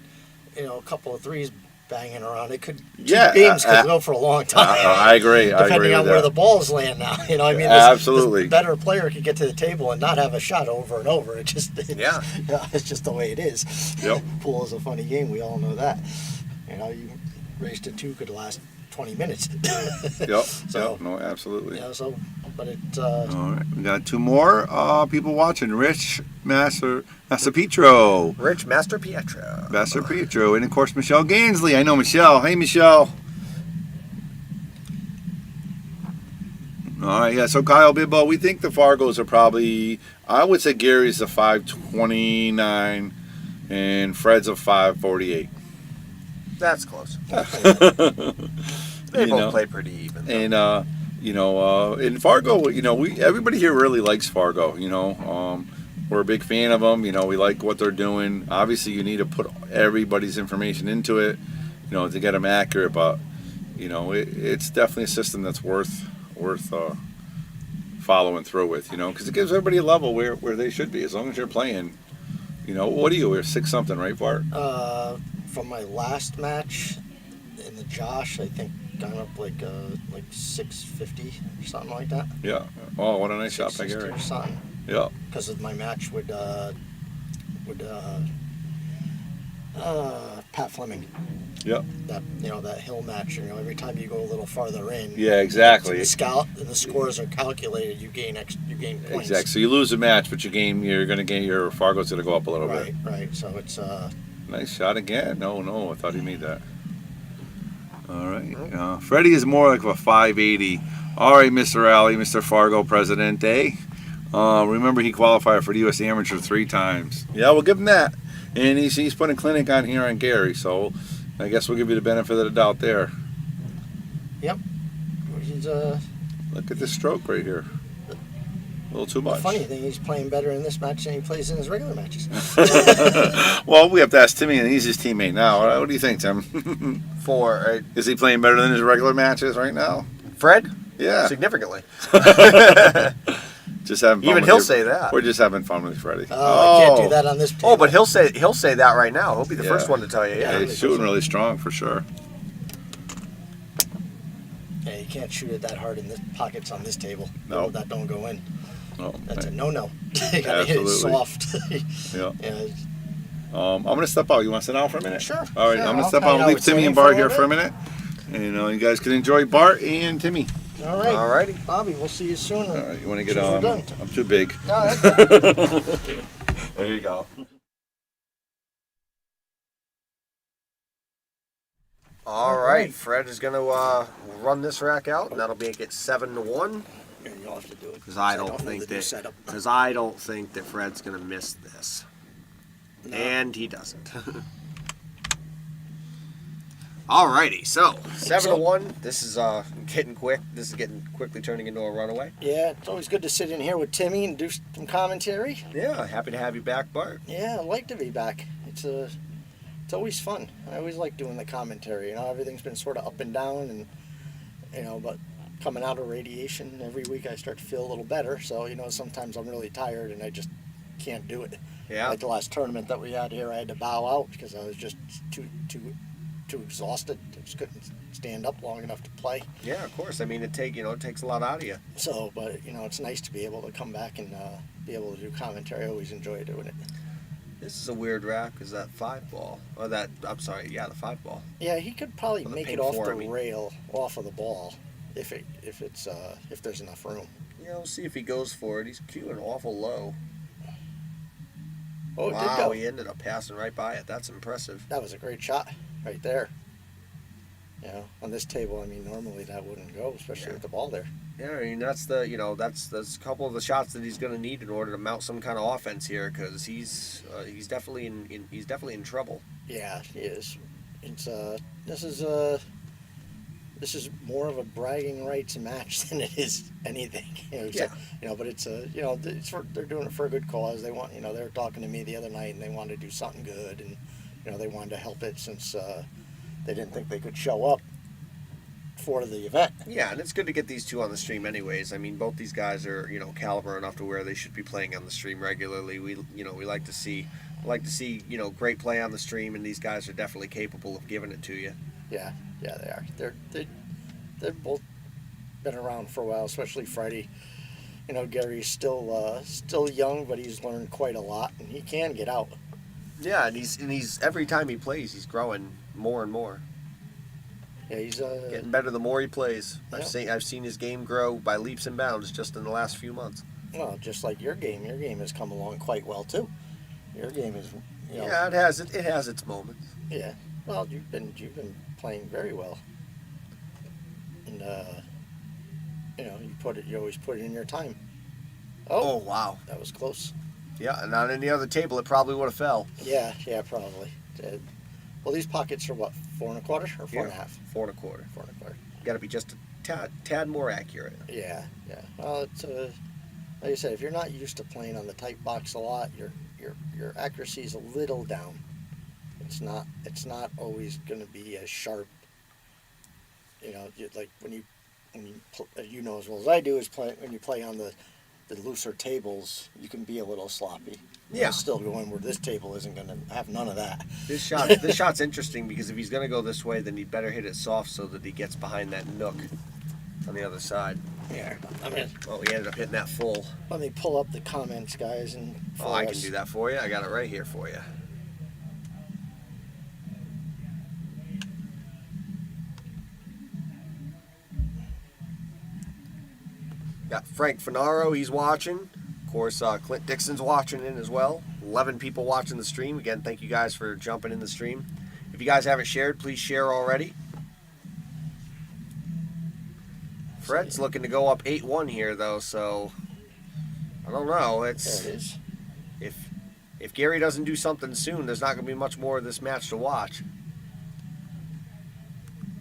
a couple of threes banging around, it could Yeah, games could go for a long time. I agree. I Depending agree on with where that. the balls land now, this Absolutely. better player could get to the table and not have a shot over and over. It's Yeah. just the way it is. Yep. Pool is a funny game. We all know that. You race to 2 could last 20 minutes. Yep. So- Yep. No, absolutely. But it. All right, we got 2 more people watching. Rich Massapietro. Rich Master Pietro. Master Pietro, and of course Michelle Gainsley. I know Michelle. Hey, Michelle. All right, yeah. So Kyle Bibbo, we think the Fargos are probably. I would say Gary's a 529, and Fred's a 548. That's close. They You both know. play pretty even. though. And in Fargo, everybody here really likes Fargo. We're a big fan of them. We like what they're doing. Obviously, you need to put everybody's information into it, to get them accurate. But it's definitely a system that's worth following through with. Because it gives everybody a level where they should be as long as you're playing. What are you? We're 6 something, right, Bart? From my last match in the Josh, I think gone up like 650 or something like that. Yeah. Oh, what a nice shot by 660 Gary. or something. Yeah. Because of my match with Pat Fleming. Yeah. That hill match. Every time you go a little farther in. Yeah. Exactly. The scores are calculated. You gain points. Exactly. So you lose a match, but you're going to gain your Fargo's going to go up a little bit. Right. So it's Nice shot again. No, I thought he made that. All right. Freddie is more like a 580. All right, Mr. Alley, Mr. Fargo Presidente. Remember, he qualified for the U.S. Amateur 3 times. Yeah, we'll give him that. And he's putting a clinic on here on Gary, so I guess we'll give you the benefit of the doubt there. Yep. He's Look at this stroke right here. A little too the much. funny thing. He's playing better in this match than he plays in his regular matches. Well, we have to ask Timmy, and he's his teammate now. What do you think, Tim? 4. Is he playing better than his regular matches right now? Fred? Yeah. Significantly. Just having fun Even with he'll you. say that. We're just having fun with Freddie. I can't do that on this table. Oh, but he'll say that right now. He'll be the Yeah. first one to tell you. Yeah, Yeah. he's shooting really strong for sure. Yeah, you can't shoot it that hard in the pockets on this table. No. That don't go in. No, That's a right. no-no. You gotta hit it Absolutely. soft. Yeah. Yeah. I'm going to step out. You want to sit down for a minute? Sure, All right, sure. I'm going to I'll step hang out and out leave with Timmy Timmy and for a Bart here little for a bit. minute. And you guys can enjoy Bart and Timmy. All right. Alrighty. Bobby, we'll see you soon. All right, you want to get Since we're on? done. I'm too big. No, that's There you go. All right, Fred is going to run this rack out, and that'll make it 7-1. And you'll have to do it Because I know don't the new think setup. that Fred's going to miss this, No. and he doesn't. Alrighty, so 7-1. This is getting quick. This is getting quickly turning into a runaway. Yeah, it's always good to sit in here with Timmy and do some commentary. Yeah, happy to have you back, Bart. Yeah, I like to be back. It's always fun. I always like doing the commentary. You know, everything's been sort of up and down, and but coming out of radiation every week, I start to feel a little better. So sometimes I'm really tired and I just can't do it. Yeah. Like the last tournament that we had here, I had to bow out because I was just too exhausted. I just couldn't stand up long enough to play. Yeah, of course. I mean, it takes a lot out of you. So, but it's nice to be able to come back and be able to do commentary. I always enjoy doing it. This is a weird rack. Is that 5-ball? Or the 5-ball. Yeah, he could probably Well, the make pink it off four, the I mean. rail, off of the ball, if there's enough room. Yeah, we'll see if he goes for it. He's queuing awful low. Oh, it did Wow, go. he ended up passing right by it. That's impressive. That was a great shot right there. On this table, I mean, normally that wouldn't go, especially with the ball there. Yeah, I mean that's that's a couple of the shots that he's going to need in order to mount some kind of offense here, because he's definitely in trouble. Yeah, he is. It's this is more of a bragging rights match than it is anything. But it's they're doing it for a good cause. They want, they were talking to me the other night and they wanted to do something good, and they wanted to help it since they didn't think they could show up for the event. Yeah, and it's good to get these two on the stream anyways. I mean, both these guys are, caliber enough to where they should be playing on the stream regularly. We like to see great play on the stream, and these guys are definitely capable of giving it to you. Yeah, they are. They're both been around for a while, especially Freddie. Gary's still young, but he's learned quite a lot, and he can get out. Yeah, and he's every time he plays, he's growing more and more. Yeah, he's Getting better the more he plays. Yeah. I've seen his game grow by leaps and bounds just in the last few months. Well, just like your game. Your game has come along quite well too. Your game is, Yeah, it has its moments. Yeah. Well, you've been playing very well, and you always put it in your time. Oh wow, that was close. Yeah, and on any other table, it probably would have fell. Yeah, probably. Well, these pockets are what, 4 1/4 or 4 1/2? 4 1/4. 4 1/4. Got to be just a tad more accurate. Yeah. Well, it's like I said, if you're not used to playing on the tight box a lot, your accuracy is a little down. It's not always going to be as sharp. Like when you as well as I do, is when you play on the looser tables, you can be a little sloppy. Yeah. Still going where this table isn't going to have none of that. This shot's interesting because if he's going to go this way, then he better hit it soft so that he gets behind that nook on the other side. Yeah. Well, we ended up hitting that full. Let me pull up the comments, guys, and I can do that for you. I got it right here for you. Got Frank Finaro, he's watching. Of course, Clint Dixon's watching in as well. 11 people watching the stream. Again, thank you guys for jumping in the stream. If you guys haven't shared, please share already. Fred's looking to go up 8-1 here, though, so I don't know. There it is. If Gary doesn't do something soon, there's not going to be much more of this match to watch.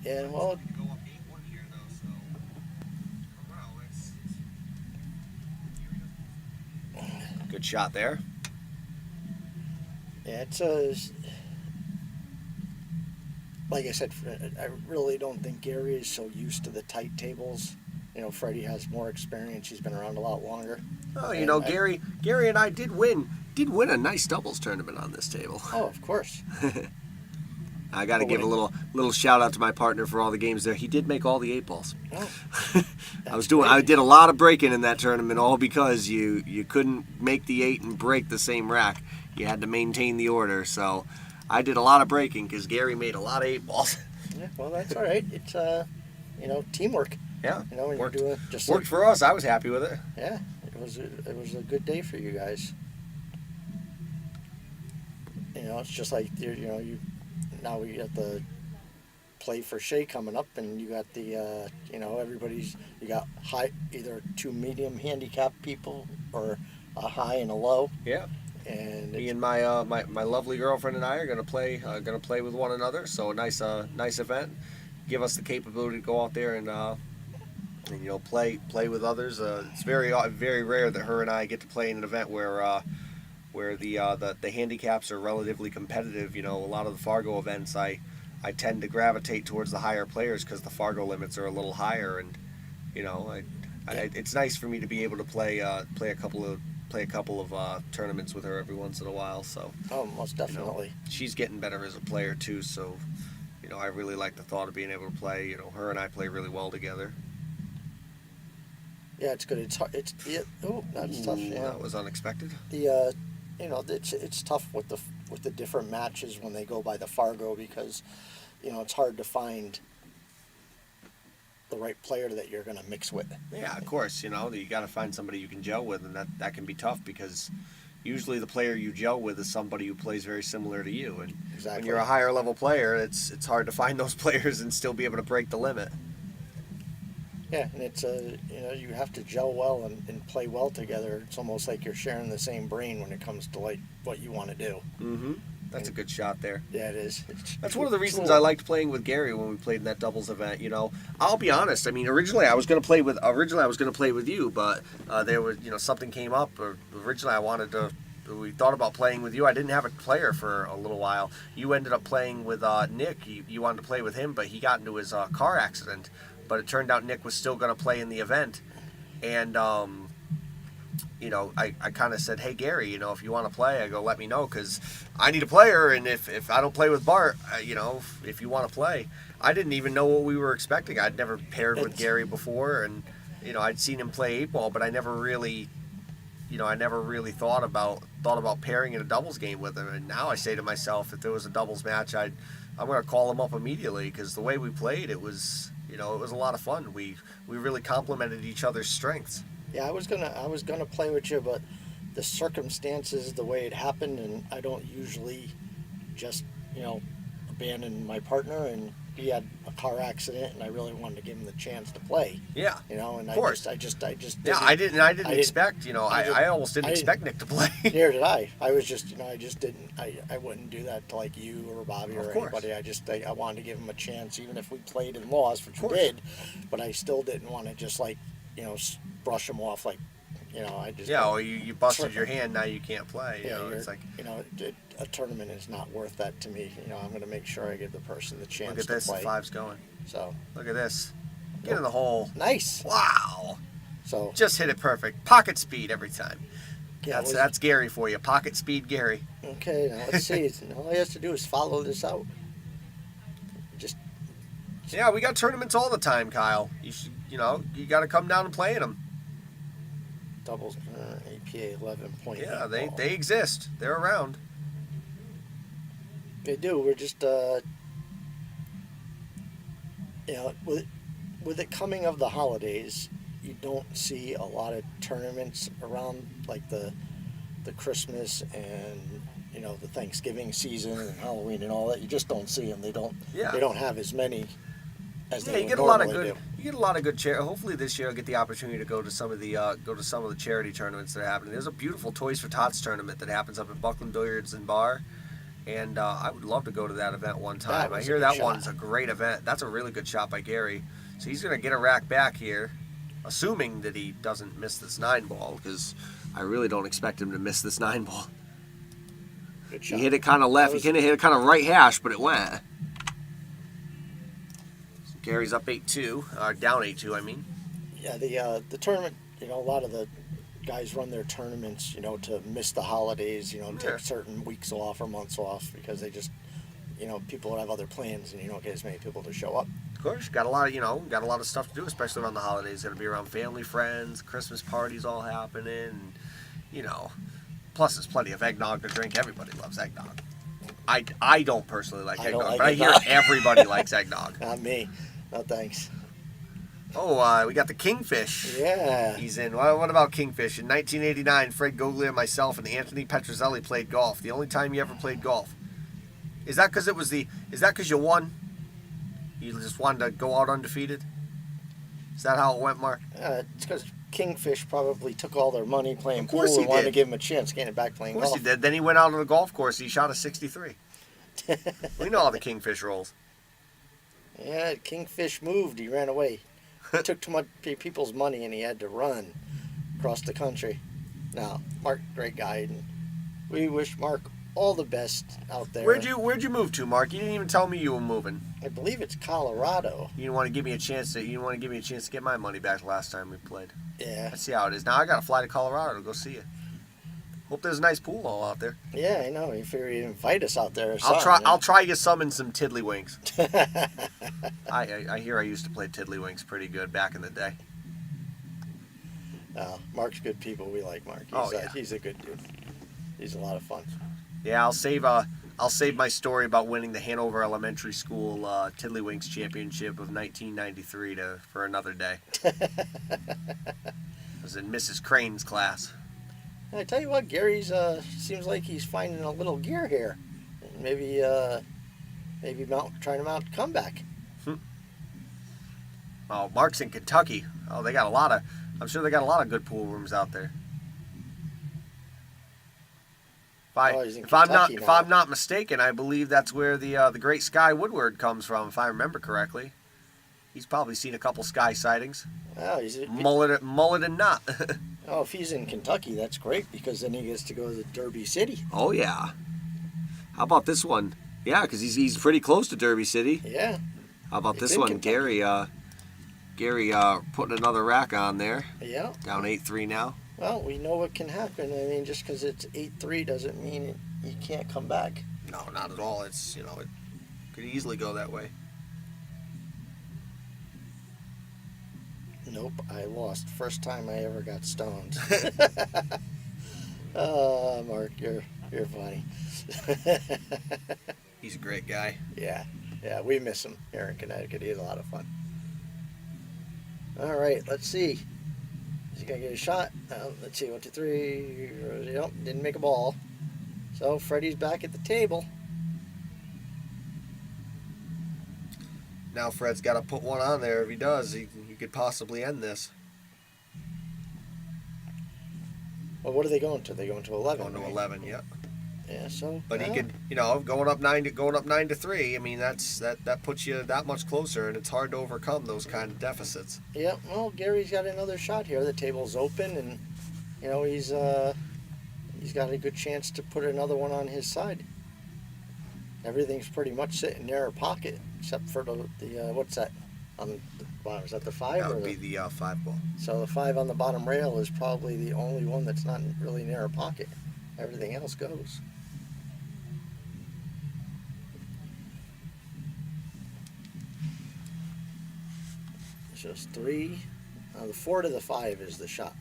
Yeah, well, Good shot there. yeah, it's like I said, I really don't think Gary is so used to the tight tables. Freddie has more experience. He's been around a lot longer. Oh, Gary and I did win a nice doubles tournament on this table. Oh, of course. I got to give a little shout out to my partner for all the games there. He did make all the 8-balls. Oh, I did a lot of breaking in that tournament, all because you couldn't make the 8 and break the same rack. You had to maintain the order. So I did a lot of breaking because Gary made a lot of 8-balls. Yeah, well, that's all right. It's teamwork. Yeah, When you're doing just worked for us. I was happy with it. Yeah, it was a good day for you guys. It's just like you now we have to play for Shea coming up, and you got the you got either two medium handicap people or a high and a low. Yeah. And Me and my my lovely girlfriend and I are gonna play with one another. So a nice event. Give us the capability to go out there and play with others. It's very rare that her and I get to play in an event where the handicaps are relatively competitive. A lot of the Fargo events, I tend to gravitate towards the higher players because the Fargo limits are a little higher, and it's nice for me to be able to play a couple of tournaments with her every once in a while. So most definitely, she's getting better as a player too. So I really like the thought of being able to play. Her and I play really well together. Yeah, it's good. It's that's tough. Yeah, that was unexpected. It's tough with the different matches when they go by the Fargo because it's hard to find the right player that you're going to mix with. Yeah, of course. You got to find somebody you can gel with, and that can be tough because usually the player you gel with is somebody who plays very similar to you, and exactly. When you're a higher level player, it's hard to find those players and still be able to break the limit. Yeah, and it's you have to gel well and play well together. It's almost like you're sharing the same brain when it comes to like what you want to do. Mm-hmm. That's a good shot there. Yeah, it is. That's one of the reasons I liked playing with Gary when we played in that doubles event. I'll be honest. I mean, originally I was going to play with you, but there was something came up. Originally we thought about playing with you. I didn't have a player for a little while. You ended up playing with Nick. You wanted to play with him, but he got into his car accident. But it turned out Nick was still going to play in the event. And, I kind of said, hey, Gary, if you want to play, I go, let me know because I need a player. And if I don't play with Bart, if you want to play. I didn't even know what we were expecting. I'd never paired with Gary before. And, I'd seen him play 8-ball, but I never really thought about pairing in a doubles game with him. And now I say to myself, if there was a doubles match, I'm going to call him up immediately because the way we played, it was a lot of fun. We really complemented each other's strengths. Yeah, I was gonna play with you, but the circumstances, the way it happened, and I don't usually just abandon my partner, and he had a car accident, and I really wanted to give him the chance to play. Yeah, and of course. I just yeah, I didn't expect. I almost didn't expect Nick to play. Neither did I. I was just I just didn't. I wouldn't do that to like you or Bobby or anybody. I wanted to give him a chance, even if we played and lost, which we did. But I still didn't want to just brush him off like. I just you busted your hand, now you can't play. It's like a tournament is not worth that to me. I'm going to make sure I give the person the chance to play. Look at this, the 5's going. So look at this, get in the hole. Nice. Wow. So just hit it perfect. Pocket speed every time. Yeah, that's Gary for you. Pocket speed, Gary. Okay, now let's see. All he has to do is follow this out. Yeah, we got tournaments all the time, Kyle. You should, you got to come down and play in them. Doubles, APA 11.8. Yeah, they exist. They're around. They do. We're just, with it coming of the holidays, you don't see a lot of tournaments around like the Christmas and the Thanksgiving season and Halloween and all that. You just don't see them. They don't. Yeah. They don't have as many. You get a lot of good. You get a lot of good charity. Hopefully this year I'll get the opportunity to go to some of the charity tournaments that are happening. There's a beautiful Toys for Tots tournament that happens up at Buckland Billiards and Bar, and I would love to go to that event one time. I hear that one's a great event. That's a really good shot by Gary. So he's gonna get a rack back here, assuming that he doesn't miss this 9-ball, because I really don't expect him to miss this 9-ball. Good shot. He hit it kind of left. He hit it kind of right hash, but it went. Gary's up 8-2, down 8-2, I mean. Yeah, the tournament, a lot of the guys run their tournaments, to miss the holidays, take certain weeks off or months off because they just, people have other plans and you don't get as many people to show up. Of course, got a lot of stuff to do, especially around the holidays. Going to be around family, friends, Christmas parties all happening, and, plus there's plenty of eggnog to drink. Everybody loves eggnog. I don't personally like eggnog, but I hear everybody likes eggnog. Not me. No thanks. Oh, we got the Kingfish. Yeah. He's in. What about Kingfish? In 1989, Fred Goglia, myself, and Anthony Petrozelli played golf. The only time you ever played golf. Is that because you won? You just wanted to go out undefeated? Is that how it went, Mark? It's because Kingfish probably took all their money playing Of course pool he and wanted to did. give him a chance getting it back Of playing course golf. he did. Then he went out on the golf course. He shot a 63. We know how the Kingfish rolls. Yeah, Kingfish moved. He ran away. He took too much people's money and he had to run across the country. Now, Mark, great guy, and we wish Mark all the best out there. Where'd you move to, Mark? You didn't even tell me you were moving. I believe it's Colorado. You didn't want to give me a chance to get my money back the last time we played. Yeah. Let's see how it is. Now I gotta fly to Colorado to go see you. Hope there's a nice pool all out there. Yeah, I know. You figure you'd invite us out there or I'll something. try you some in some tiddlywinks. I hear I used to play tiddlywinks pretty good back in the day. Mark's good people. We like Mark. He's a good dude. He's a lot of fun. Yeah, I'll save my story about winning the Hanover Elementary School Tiddlywinks Championship of 1993 for another day. I was in Mrs. Crane's class. I tell you what, Gary's seems like he's finding a little gear here. Maybe trying to mount a comeback. Oh, Mark's in Kentucky. Oh, I'm sure they got a lot of good pool rooms out there. If I'm not mistaken, I believe that's where the great Sky Woodward comes from. If I remember correctly, he's probably seen a couple Sky sightings. Oh, mullet and not. Oh, if he's in Kentucky, that's great because then he gets to go to Derby City. Oh yeah. How about this one? Yeah, because he's pretty close to Derby City. Yeah. How about It's this in one, Kentucky. Gary putting another rack on there. Yeah. Down 8-3 now. Well, we know what can happen. I mean, just because it's 8-3 doesn't mean you can't come back. No, not at all. It could easily go that way. Nope, I lost. First time I ever got stoned. Mark, you're funny. He's a great guy. Yeah, we miss him here in Connecticut. He had a lot of fun. All right, let's see. Is he gonna get a shot? Let's see, 1, 2, 3. Nope, didn't make a ball. So Freddie's back at the table. Now Fred's got to put one on there. If he does, he could possibly end this. Well, what are they going to? They going to 11. Going to right? 11, yeah. Yeah, so. But he could, going up 9-3. I mean, that puts you that much closer, and it's hard to overcome those kind of deficits. Yeah, well, Gary's got another shot here. The table's open, and he's got a good chance to put another one on his side. Everything's pretty much sitting near a pocket, except for the what's that on the bottom? Is that the 5? That would be the 5 ball. So the 5 on the bottom rail is probably the only one that's not really near a pocket. Everything else goes. It's just 3. The 4 to the 5 is the shot.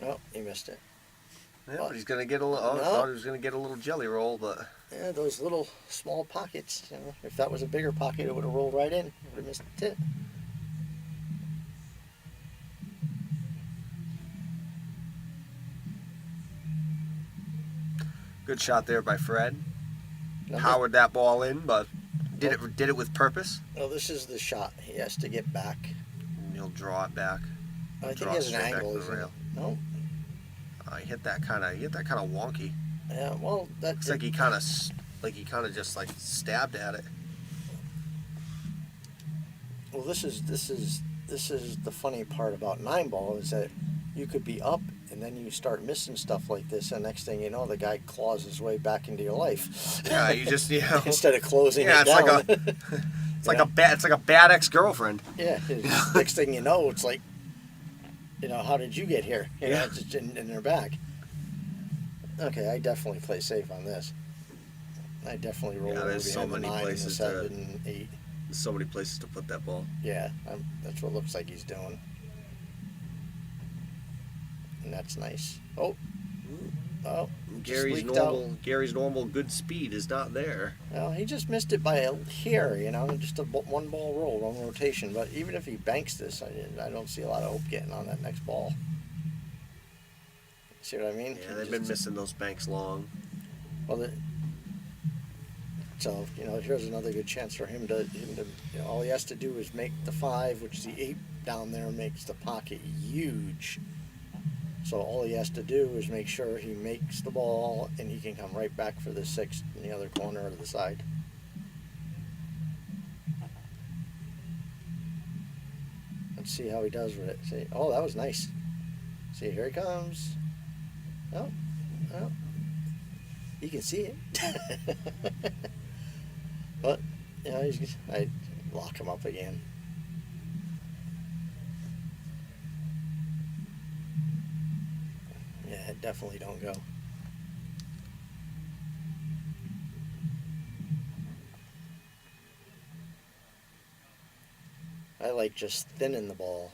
Oh, he missed it. Yeah, but he's gonna get a little. I thought he was gonna get a little jelly roll, but Yeah, those little small pockets. If that was a bigger pocket, it would have rolled right in. Would have missed the tip. good shot there by Fred. Powered that ball in, but did it with purpose. Well, this is the shot. He has to get back. And he'll draw it back. I think Draw he has an straight back angle. to the rail. No. He hit that kind of wonky. Yeah. Well, Looks like he kind of just like stabbed at it. Well, this is the funny part about 9-ball is that you could be up and then you start missing stuff like this, and next thing you know, the guy claws his way back into your life. Yeah, you just instead of closing it it's down. It's like a bad ex-girlfriend. Yeah. Next thing you know, it's like, how did you get here? Yeah. It's just in their back. Okay, I definitely play safe on this. I definitely roll over there's so behind the many 9 and the places 7 and 8. There's so many places to put that ball. Yeah, that's what it looks like he's doing. And that's nice. Oh, Gary's leaked Gary's normal good speed is not there. Well, he just missed it by a hair, just a one ball roll, one rotation. But even if he banks this, I don't see a lot of hope getting on that next ball. See what I mean? Yeah, they've been missing those banks long. Well, so here's another good chance for him to all he has to do is make the 5, which is the 8 down there, makes the pocket huge. So all he has to do is make sure he makes the ball, and he can come right back for the 6 in the other corner of the side. Let's see how he does with it. See, oh, that was nice. See, here he comes. Oh, you can see it. But I lock him up again. Yeah, definitely don't go. I like just thinning the ball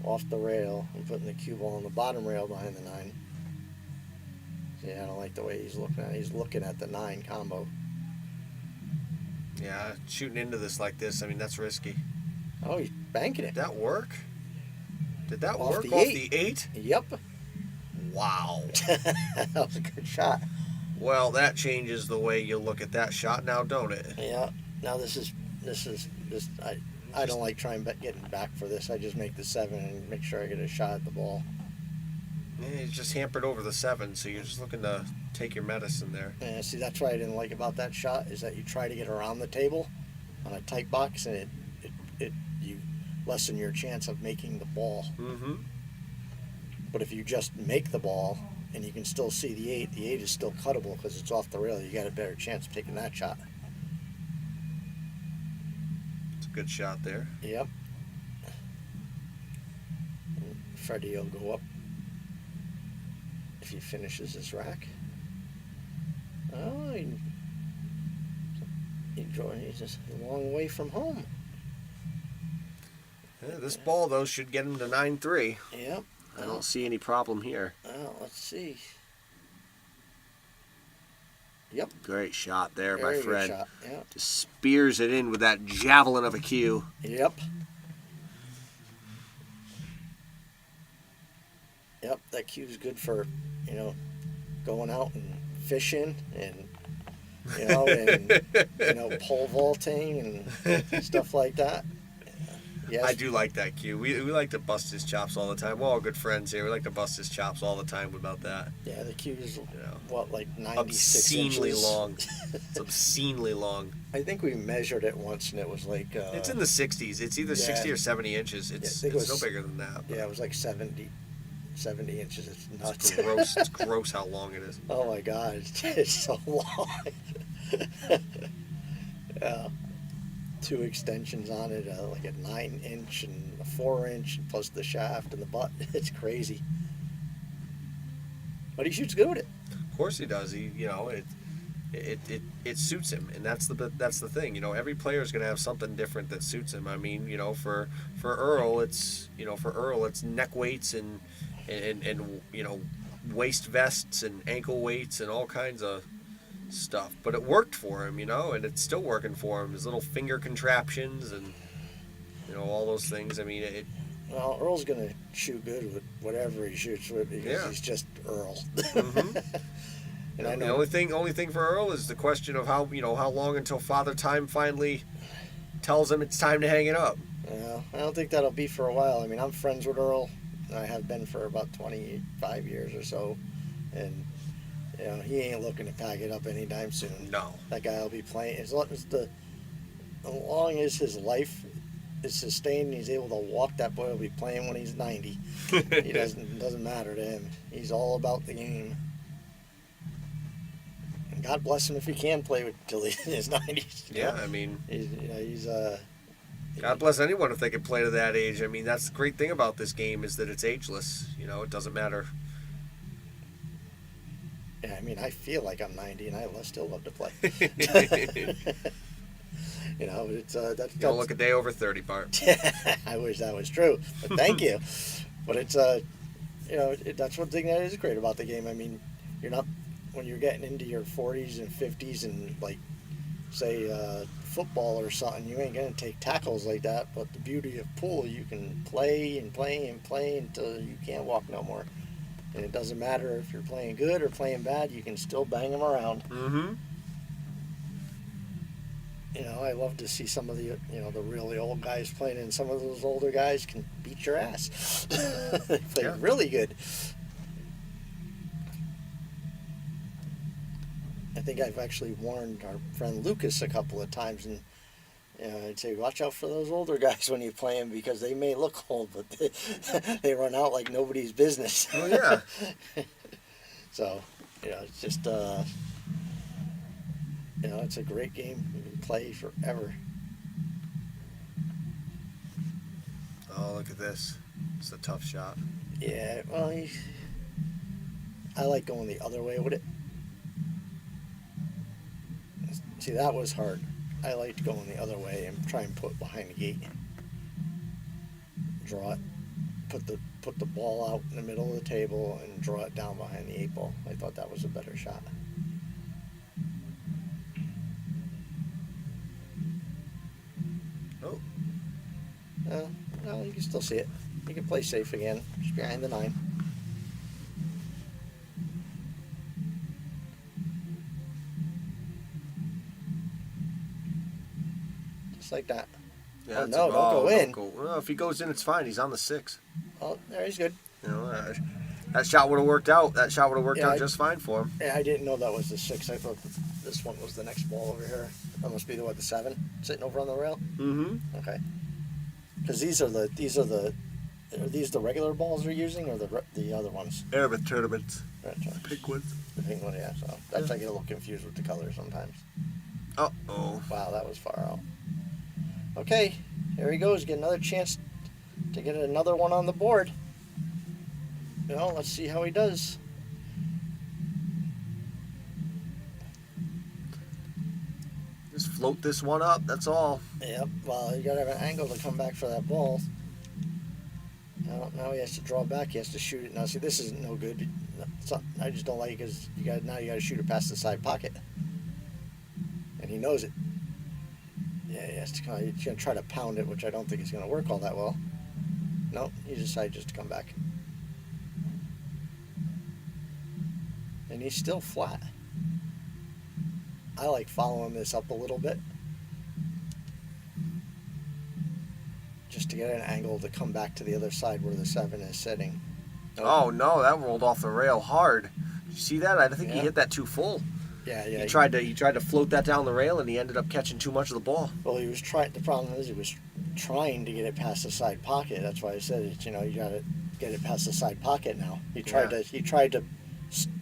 off the rail and putting the cue ball on the bottom rail behind the 9. See, I don't like the way he's looking at it. He's looking at the 9 combo. Yeah, shooting into this like this, I mean, that's risky. Oh, he's banking it. Did that work? Did that Off work the off 8. the 8? Yep. Wow. That was a good shot. Well, that changes the way you look at that shot now, don't it? Yeah. Now this is I don't like trying getting back for this. I just make the 7 and make sure I get a shot at the ball. Yeah, it's just hampered over the 7, so you're just looking to take your medicine there. Yeah, see, that's what I didn't like about that shot is that you try to get around the table on a tight box, and you lessen your chance of making the ball. Mm-hmm. But if you just make the ball and you can still see the 8 is still cuttable because it's off the rail. You got a better chance of taking that shot. It's a good shot there. Yep. And Freddie will go up if he finishes his rack. Oh, he's just a long way from home. Yeah, this ball, though, should get him to 9-3. Yep. I don't see any problem here. Well, let's see. Yep. Great shot there by Very good Fred. shot. Yep. Just spears it in with that javelin of a cue. Yep. Yep, that cue's good for, going out and fishing and, pole vaulting and stuff like that. Yes. I do like that cue. We like to bust his chops all the time. We're all good friends here. We like to bust his chops all the time about that. Yeah, the cue is, like 96 obscenely inches? long. It's obscenely long. I think we measured it once, and it was like... it's in the 60s. It's either 60 or 70 inches. It's no bigger than that. Yeah, it was like 70 inches. It's nuts. It's gross. It's gross how long it is. Oh, my God. It's so long. Yeah. 2 extensions on it, like a 9-inch and a 4-inch, plus the shaft and the butt. It's crazy. But he shoots good with it. Of course he does. It suits him, and that's the thing. Every player is going to have something different that suits him. I mean, for Earl, it's neck weights and waist vests and ankle weights and all kinds of stuff, but it worked for him, and it's still working for him. His little finger contraptions and all those things. I mean, Well, Earl's gonna shoot good with whatever he shoots with because he's just Earl. Mm-hmm. And I know the only thing for Earl is the question of how long until Father Time finally tells him it's time to hang it up. I don't think that'll be for a while. I mean, I'm friends with Earl. I have been for about 25 years or so, and he ain't looking to pack it up anytime soon. No. That guy will be playing. As long as his life is sustained and he's able to walk, that boy will be playing when he's 90. It doesn't matter to him. He's all about the game. And God bless him if he can play till he's in his 90s. Yeah, I mean... He's God bless anyone if they can play to that age. I mean, that's the great thing about this game is that it's ageless. It doesn't matter. Yeah, I mean, I feel like I'm 90 and I still love to play. It's that's. You don't look a day over 30, Bart. I wish that was true, but thank you. But it's that's one thing that is great about the game. I mean, you're not when you're getting into your 40s and 50s and like say football or something, you ain't gonna take tackles like that. But the beauty of pool, you can play and play and play until you can't walk no more. And it doesn't matter if you're playing good or playing bad, you can still bang them around. Mm-hmm. You know, I love to see some of the, you know, the really old guys playing, and some of those older guys can beat your ass. They play really good. I think I've actually warned our friend Lucas a couple of times, and you know, I'd say, watch out for those older guys when you play them, because they may look old, but they run out like nobody's business. Oh, yeah. So, you know, it's just, you know, it's a great game. You can play forever. Oh, look at this. It's a tough shot. Yeah, well, I like going the other way with it. See, that was hard. I liked going the other way and try and put behind the gate. Draw it. Put the ball out in the middle of the table and draw it down behind the 8 ball. I thought that was a better shot. Oh. No, you can still see it. You can play safe again. Just behind the 9. Just like that. Yeah, Oh, no, don't go in. Well, if he goes in, it's fine. He's on the 6. Oh, there, he's good. You know, that shot would have worked out. That shot would have worked Yeah, out just fine for him. Yeah, I didn't know that was the 6. I thought this one was the next ball over here. That must be the 7 sitting over on the rail. Mm-hmm. Okay. Because are these the regular balls they're using, or the other ones? Arabic tournaments. Right, Pink ones. the pink one, yeah. So that's I get a little confused with the colors sometimes. Uh-oh. Wow, that was far out. Okay, here he goes. Get another chance to get another one on the board. You know, let's see how he does. Just float this one up, that's all. Yep, well, you gotta have an angle to come back for that ball. Now he has to draw back, he has to shoot it. Now, see, this isn't no good. I just don't like it because you gotta shoot it past the side pocket. And he knows it. Yeah, he has to come, he's gonna try to pound it, which I don't think is gonna work all that well. Nope, he decided just to come back. And he's still flat. I like following this up a little bit, just to get an angle to come back to the other side where the 7 is sitting. Nope. Oh, no, that rolled off the rail hard. Did you see that? I think he hit that too full. Yeah. He tried to float that down the rail, and he ended up catching too much of the ball. Well, he was trying. The problem is he was trying to get it past the side pocket. That's why I said it. You know, you got to get it past the side pocket now. He tried to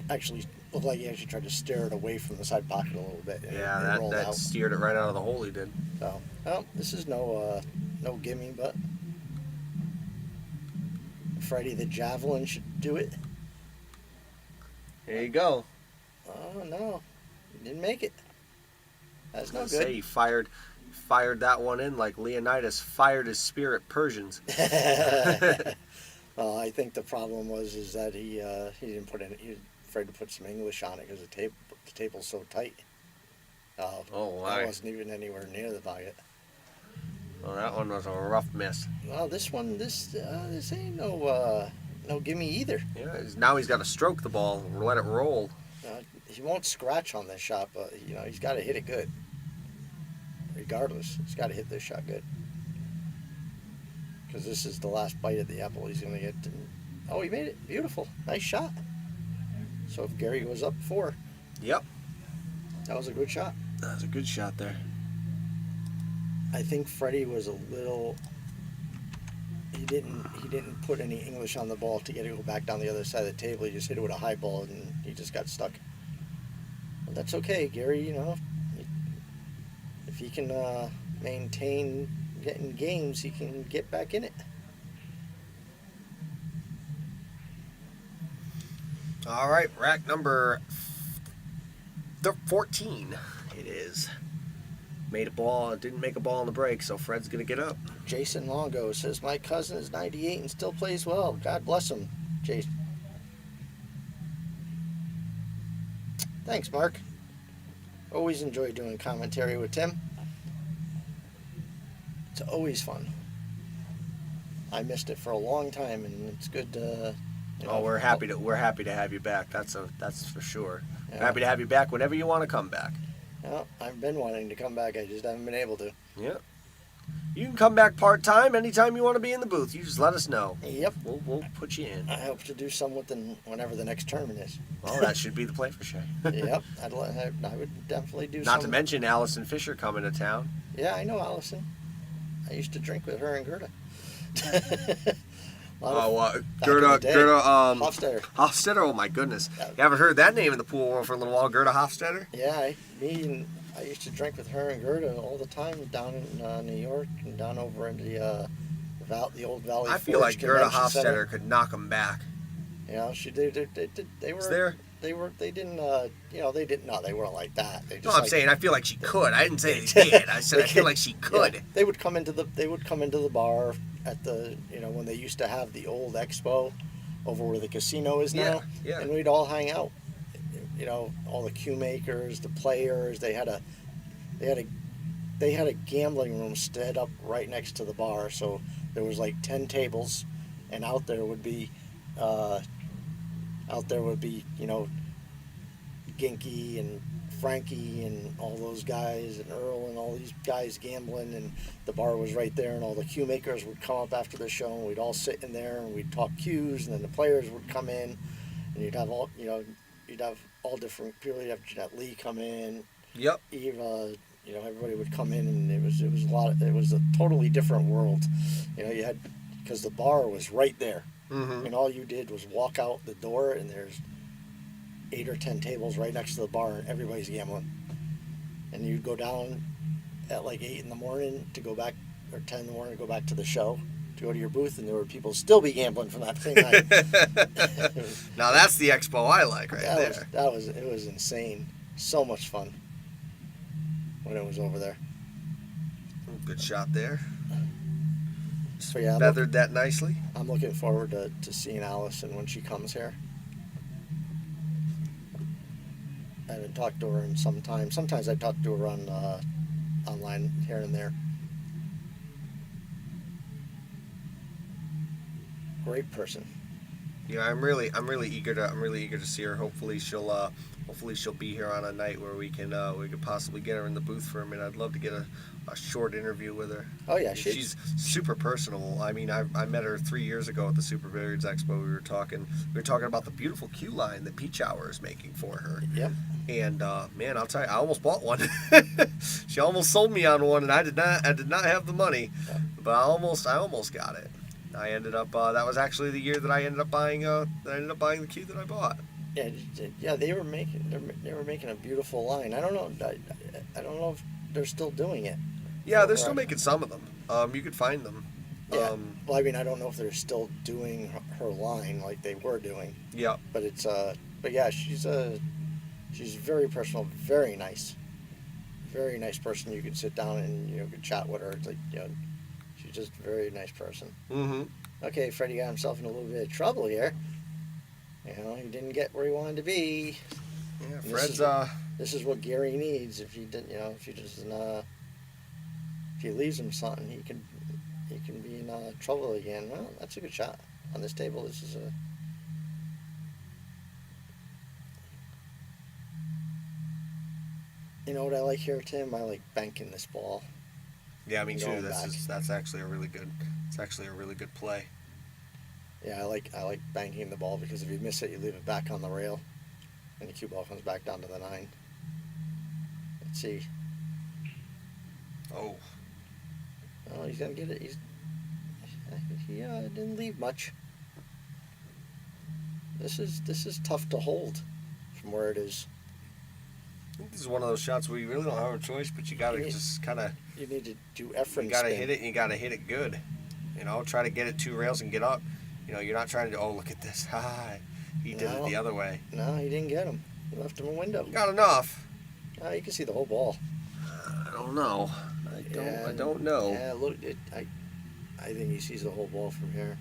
actually look like he actually tried to steer it away from the side pocket a little bit. Yeah, that steered it right out of the hole. He did. So, well, this is no gimme, but Freddie the Javelin should do it. There you go. Oh no, he didn't make it. That's no good. Say he fired that one in like Leonidas fired his spear at Persians. Well, I think the problem is that he didn't put in. He was afraid to put some English on it because the table's so tight. Oh, that wasn't even anywhere near the pocket. Well, that one was a rough miss. Well, this ain't no gimme either. Yeah, now he's got to stroke the ball and let it roll. He won't scratch on this shot, but you know he's got to hit it good. Regardless, he's got to hit this shot good. Because this is the last bite at the apple he's going to get. Oh, he made it. Beautiful. Nice shot. So if Gary goes up 4. Yep. That was a good shot. That was a good shot there. I think Freddie was a little... He didn't put any English on the ball to get it go back down the other side of the table. He just hit it with a high ball and he just got stuck. But that's okay. Gary, you know, if he can maintain getting games, he can get back in it. All right, rack number 14. It is. Made a ball, didn't make a ball on the break, so Fred's going to get up. Jason Longo says, my cousin is 98 and still plays well. God bless him, Jason. Thanks, Mark. Always enjoy doing commentary with Tim. It's always fun. I missed it for a long time, and it's good to. We're happy to have you back. That's for sure. Yeah. We're happy to have you back whenever you want to come back. Well, I've been wanting to come back. I just haven't been able to. Yeah. You can come back part-time anytime you want to be in the booth. You just let us know. Yep. We'll put you in. I hope to do some whenever the next tournament is. Well, that should be the play for Shay. Yep. I would definitely do. Not to mention Allison Fisher coming to town. Yeah, I know Allison. I used to drink with her and Gerda. Gerda Hofstetter. Hofstetter. Oh my goodness, you haven't heard that name in the pool world for a little while. Gerda Hofstetter. Yeah, I used to drink with her and Gerda all the time down in New York and down over in the old Valley. I feel like Gerda Convention Hofstetter Center. could knock them back. Yeah, they were. Is there? They didn't. They didn't. No, they weren't like that. They just. No, I'm saying I feel like she could. I didn't say they did. I said I feel like she could. Yeah, they would come into the bar at the when they used to have the old expo over where the casino is now. Yeah. And we'd all hang out. All the cue makers, the players. They had a gambling room set up right next to the bar. So there was like 10 tables, and out there would be Ginky and Frankie and all those guys and Earl and all these guys gambling, and the bar was right there, and all the cue makers would come up after the show, and we'd all sit in there and we'd talk cues, and then the players would come in, and you'd have all different people. You'd have Jeanette Lee come in. Yep. Eva, everybody would come in, and it was a totally different world. Because the bar was right there. Mm-hmm. And all you did was walk out the door, and there's 8 or 10 tables right next to the bar, and everybody's gambling. And you'd go down at like 8 in the morning to go back, or 10 in the morning to go back to the show, to go to your booth, and there were people still be gambling from that same night. Now that's the expo I like there. It was insane. So much fun when it was over there. Good shot there. So yeah, Feathered that nicely. I'm looking forward to seeing Allison when she comes here. I haven't talked to her in some time. Sometimes I talk to her on online here and there. Great person. Yeah, I'm really eager to see her. Hopefully she'll be here on a night where we could possibly get her in the booth for a minute. I'd love to get a short interview with her. Oh yeah, she's super personable. I mean, I met her 3 years ago at the Super Billiards Expo. We were talking about the beautiful cue line that Peach Hour is making for her. Yep. And man, I'll tell you, I almost bought one. She almost sold me on one, and I did not have the money, but I almost got it. I ended up. That was actually the year that I ended up buying the cue that I bought. Yeah. They were making a beautiful line. I don't know. I don't know if they're still doing it. Yeah, they're still making some of them. You could find them. Yeah. Well, I mean, I don't know if they're still doing her line like they were doing. Yeah. But it's But yeah, she's very personal, very nice person. You could sit down and could chat with her. It's like she's just a very nice person. Mm-hmm. Okay, Freddie got himself in a little bit of trouble here. He didn't get where he wanted to be. Yeah, And Fred's This is what Gary needs. If he didn't, if he leaves him something, he can be in trouble again. Well, that's a good shot on this table. This is a. You know what I like here, Tim? I like banking this ball. Yeah, me too. Going That's actually a really good. It's actually a really good play. Yeah, I like banking the ball because if you miss it, you leave it back on the rail, and the cue ball comes back down to the 9. Let's see. Oh, he's gonna get it. He didn't leave much. This is tough to hold from where it is. I think this is one of those shots where you really don't have a choice, but you gotta just kind of. You need to do effort. You gotta hit it, and you gotta hit it good. Try to get it 2 rails and get up. You're not trying to. Oh, look at this! He did it the other way. No, he didn't get him. He left him a window. Got enough. You can see the whole ball. I don't know. I don't know. Yeah, look. I think he sees the whole ball from here.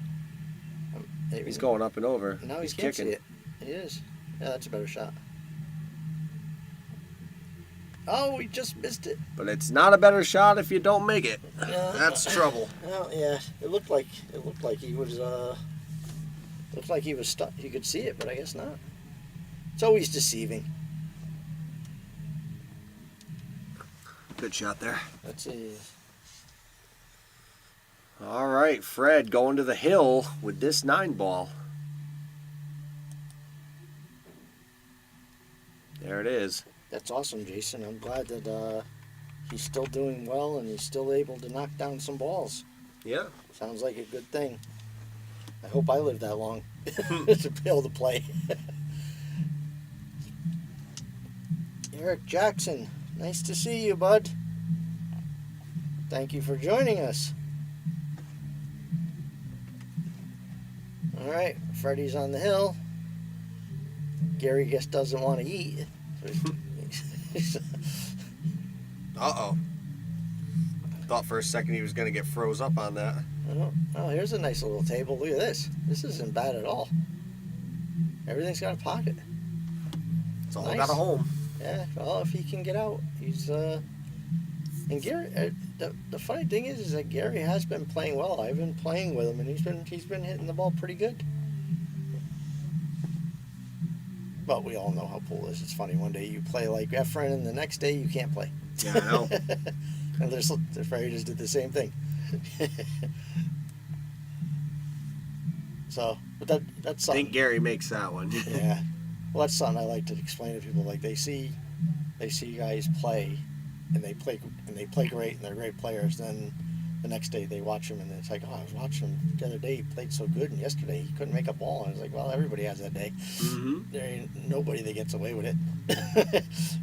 He's going up and over. No, he can't kicking. see it. He is. Yeah, that's a better shot. Oh, we just missed it. But it's not a better shot if you don't make it. Yeah. That's trouble. Well, yeah. It looked like he was stuck. You could see it, but I guess not. It's always deceiving. Good shot there. Let's see. All right, Fred going to the hill with this 9-ball. There it is. That's awesome, Jason. I'm glad that he's still doing well and he's still able to knock down some balls. Yeah. Sounds like a good thing. I hope I live that long to be able to play. Eric Jackson, nice to see you, bud. Thank you for joining us. All right, Freddie's on the hill. Gary just doesn't want to eat. Uh-oh. Thought for a second he was going to get froze up on that. Oh, here's a nice little table. Look at this. This isn't bad at all. Everything's got a pocket. It's all Nice. got a home. Yeah, well, if he can get out, he's and Gary. The funny thing is that Gary has been playing well. I've been playing with him, and he's been hitting the ball pretty good. But we all know how pool is. It's funny. One day you play like Efren, and the next day you can't play. Yeah, I know. And the Ferry just did the same thing. So, but that's I something. think Gary makes that one. Yeah. Well, that's something I like to explain to people. Like they see guys play, and they play great, and they're great players. Then the next day they watch them, and it's like, oh, I was watching him the other day. He played so good, and yesterday he couldn't make a ball. And it's like, well, everybody has that day. Mm-hmm. There ain't nobody that gets away with it.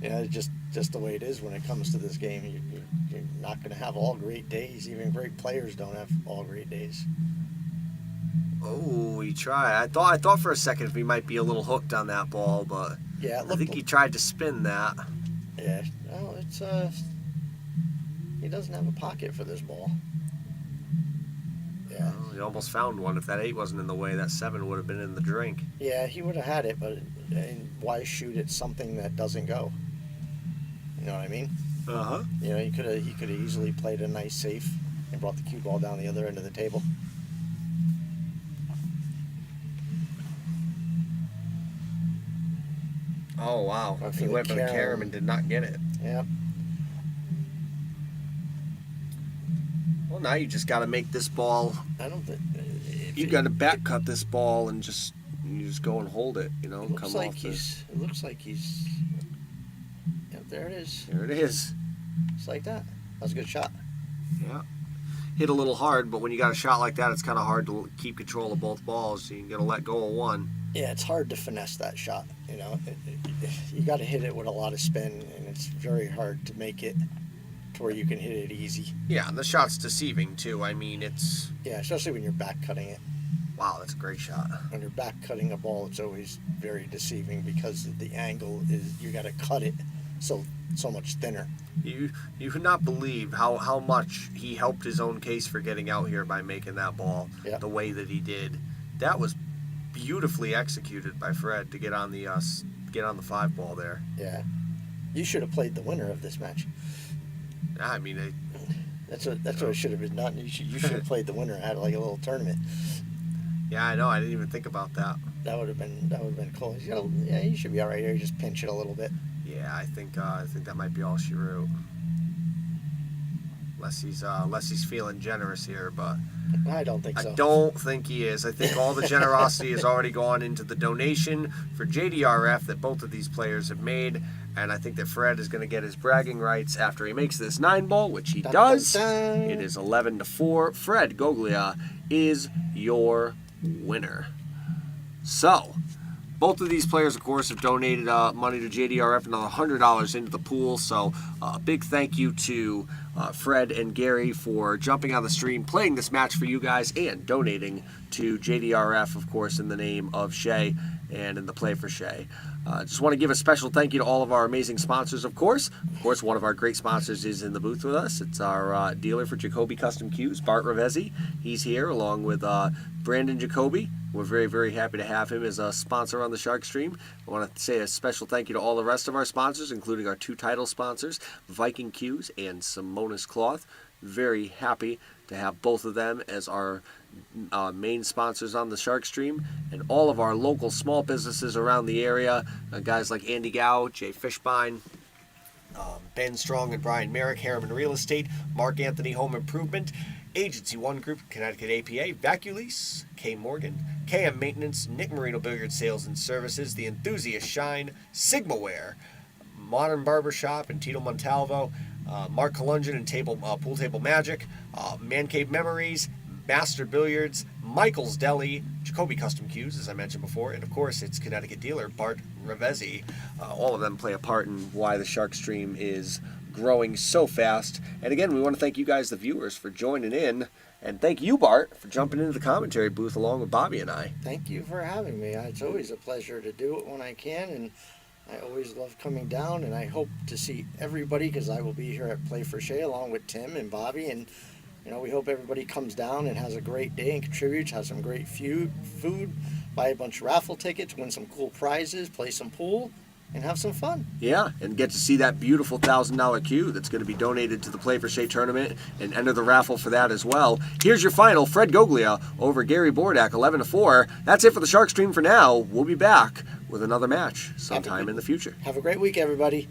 It's just the way it is when it comes to this game. You're not going to have all great days. Even great players don't have all great days. Oh, he tried. I thought for a second he might be a little hooked on that ball, but Yeah, I think he tried to spin that. Yeah, well, it's he doesn't have a pocket for this ball. Yeah, Well, he almost found one. If that 8 wasn't in the way, that 7 would have been in the drink. yeah, he would have had it, but why shoot at something that doesn't go? You know what I mean? Uh-huh. You know, he could have easily played a nice safe and brought the cue ball down the other end of the table. Oh, wow. Went for He the went for the carom. carom and did not get it. Yeah. Well, now you just got to make this ball. I don't think You got to back cut this ball and you just go and hold it. You know, It looks come like off he's. It looks like he's. Yep, there it is. There it is. Just like that. That was a good shot. Yeah. Hit a little hard, but when you got a shot like that, it's kind of hard to keep control of both balls. So you got to let go of one. Yeah, it's hard to finesse that shot. You know, you got to hit it with a lot of spin, and it's very hard to make it to where you can hit it easy. Yeah, and the shot's deceiving too. I mean, it's Yeah, especially when you're back cutting it. wow, that's a great shot. When you're back cutting a ball, it's always very deceiving because the angle is you got to cut it so much thinner. You could not believe how much he helped his own case for getting out here by making that ball the way that he did. That was beautifully executed by Fred to get on the 5 ball there. Yeah, you should have played the winner of this match. I mean, That's what it should have been done. You should have played the winner and had like a little tournament. yeah, I know. I didn't even think about that. That would have been cool. You should be all right here. You just pinch it a little bit. Yeah, I think that might be all she wrote. Unless he's feeling generous here, but I don't think so. I don't think he is. I think all the generosity has already gone into the donation for JDRF that both of these players have made, and I think that Fred is going to get his bragging rights after he makes this 9 ball, which he does. Dun, dun. It is 11-4. Fred Goglia is your winner. So, both of these players, of course, have donated money to JDRF, another $100 into the pool. So a big thank you to Fred and Gary for jumping on the stream, playing this match for you guys, and donating to JDRF, of course, in the name of Shay and in the play for Shay. Just want to give a special thank you to all of our amazing sponsors, of course. Of course, one of our great sponsors is in the booth with us. It's our dealer for Jacoby Custom Cues, Bart Ravezzi. He's here along with Brandon Jacoby, We're very, very happy to have him as a sponsor on the Shark Stream. I want to say a special thank you to all the rest of our sponsors, including our 2 title sponsors, Viking Cues and Simonis Cloth. Very happy to have both of them as our main sponsors on the Shark Stream, and all of our local small businesses around the area, guys like Andy Gow, Jay Fishbein, Ben Strong and Brian Merrick, Harriman Real Estate, Mark Anthony Home Improvement, Agency One Group, Connecticut APA, Vaculease, K Morgan, KM Maintenance, Nick Marino Billiard Sales and Services, The Enthusiast Shine, Sigmaware, Modern Barbershop and Tito Montalvo, Mark Colungian and Pool Table Magic, Man Cave Memories, Master Billiards, Michael's Deli, Jacoby Custom Cues, as I mentioned before, and of course its Connecticut dealer, Bart Ravezzi. All of them play a part in why the Shark Stream is growing so fast. And again, we want to thank you guys, the viewers, for joining in. And thank you, Bart, for jumping into the commentary booth along with Bobby and I. Thank you for having me. It's always a pleasure to do it when I can, and I always love coming down, and I hope to see everybody, because I will be here at Play for Shay along with Tim and Bobby, and we hope everybody comes down and has a great day and contributes, has some great food, buy a bunch of raffle tickets, win some cool prizes, play some pool, and have some fun. Yeah, and get to see that beautiful $1,000 cue that's going to be donated to the Play for Shay tournament, and enter the raffle for that as well. Here's your final, Fred Goglia over Gary Borodack, 11-4. That's it for the Shark Stream for now. We'll be back with another match sometime in the future. Have a great week, everybody.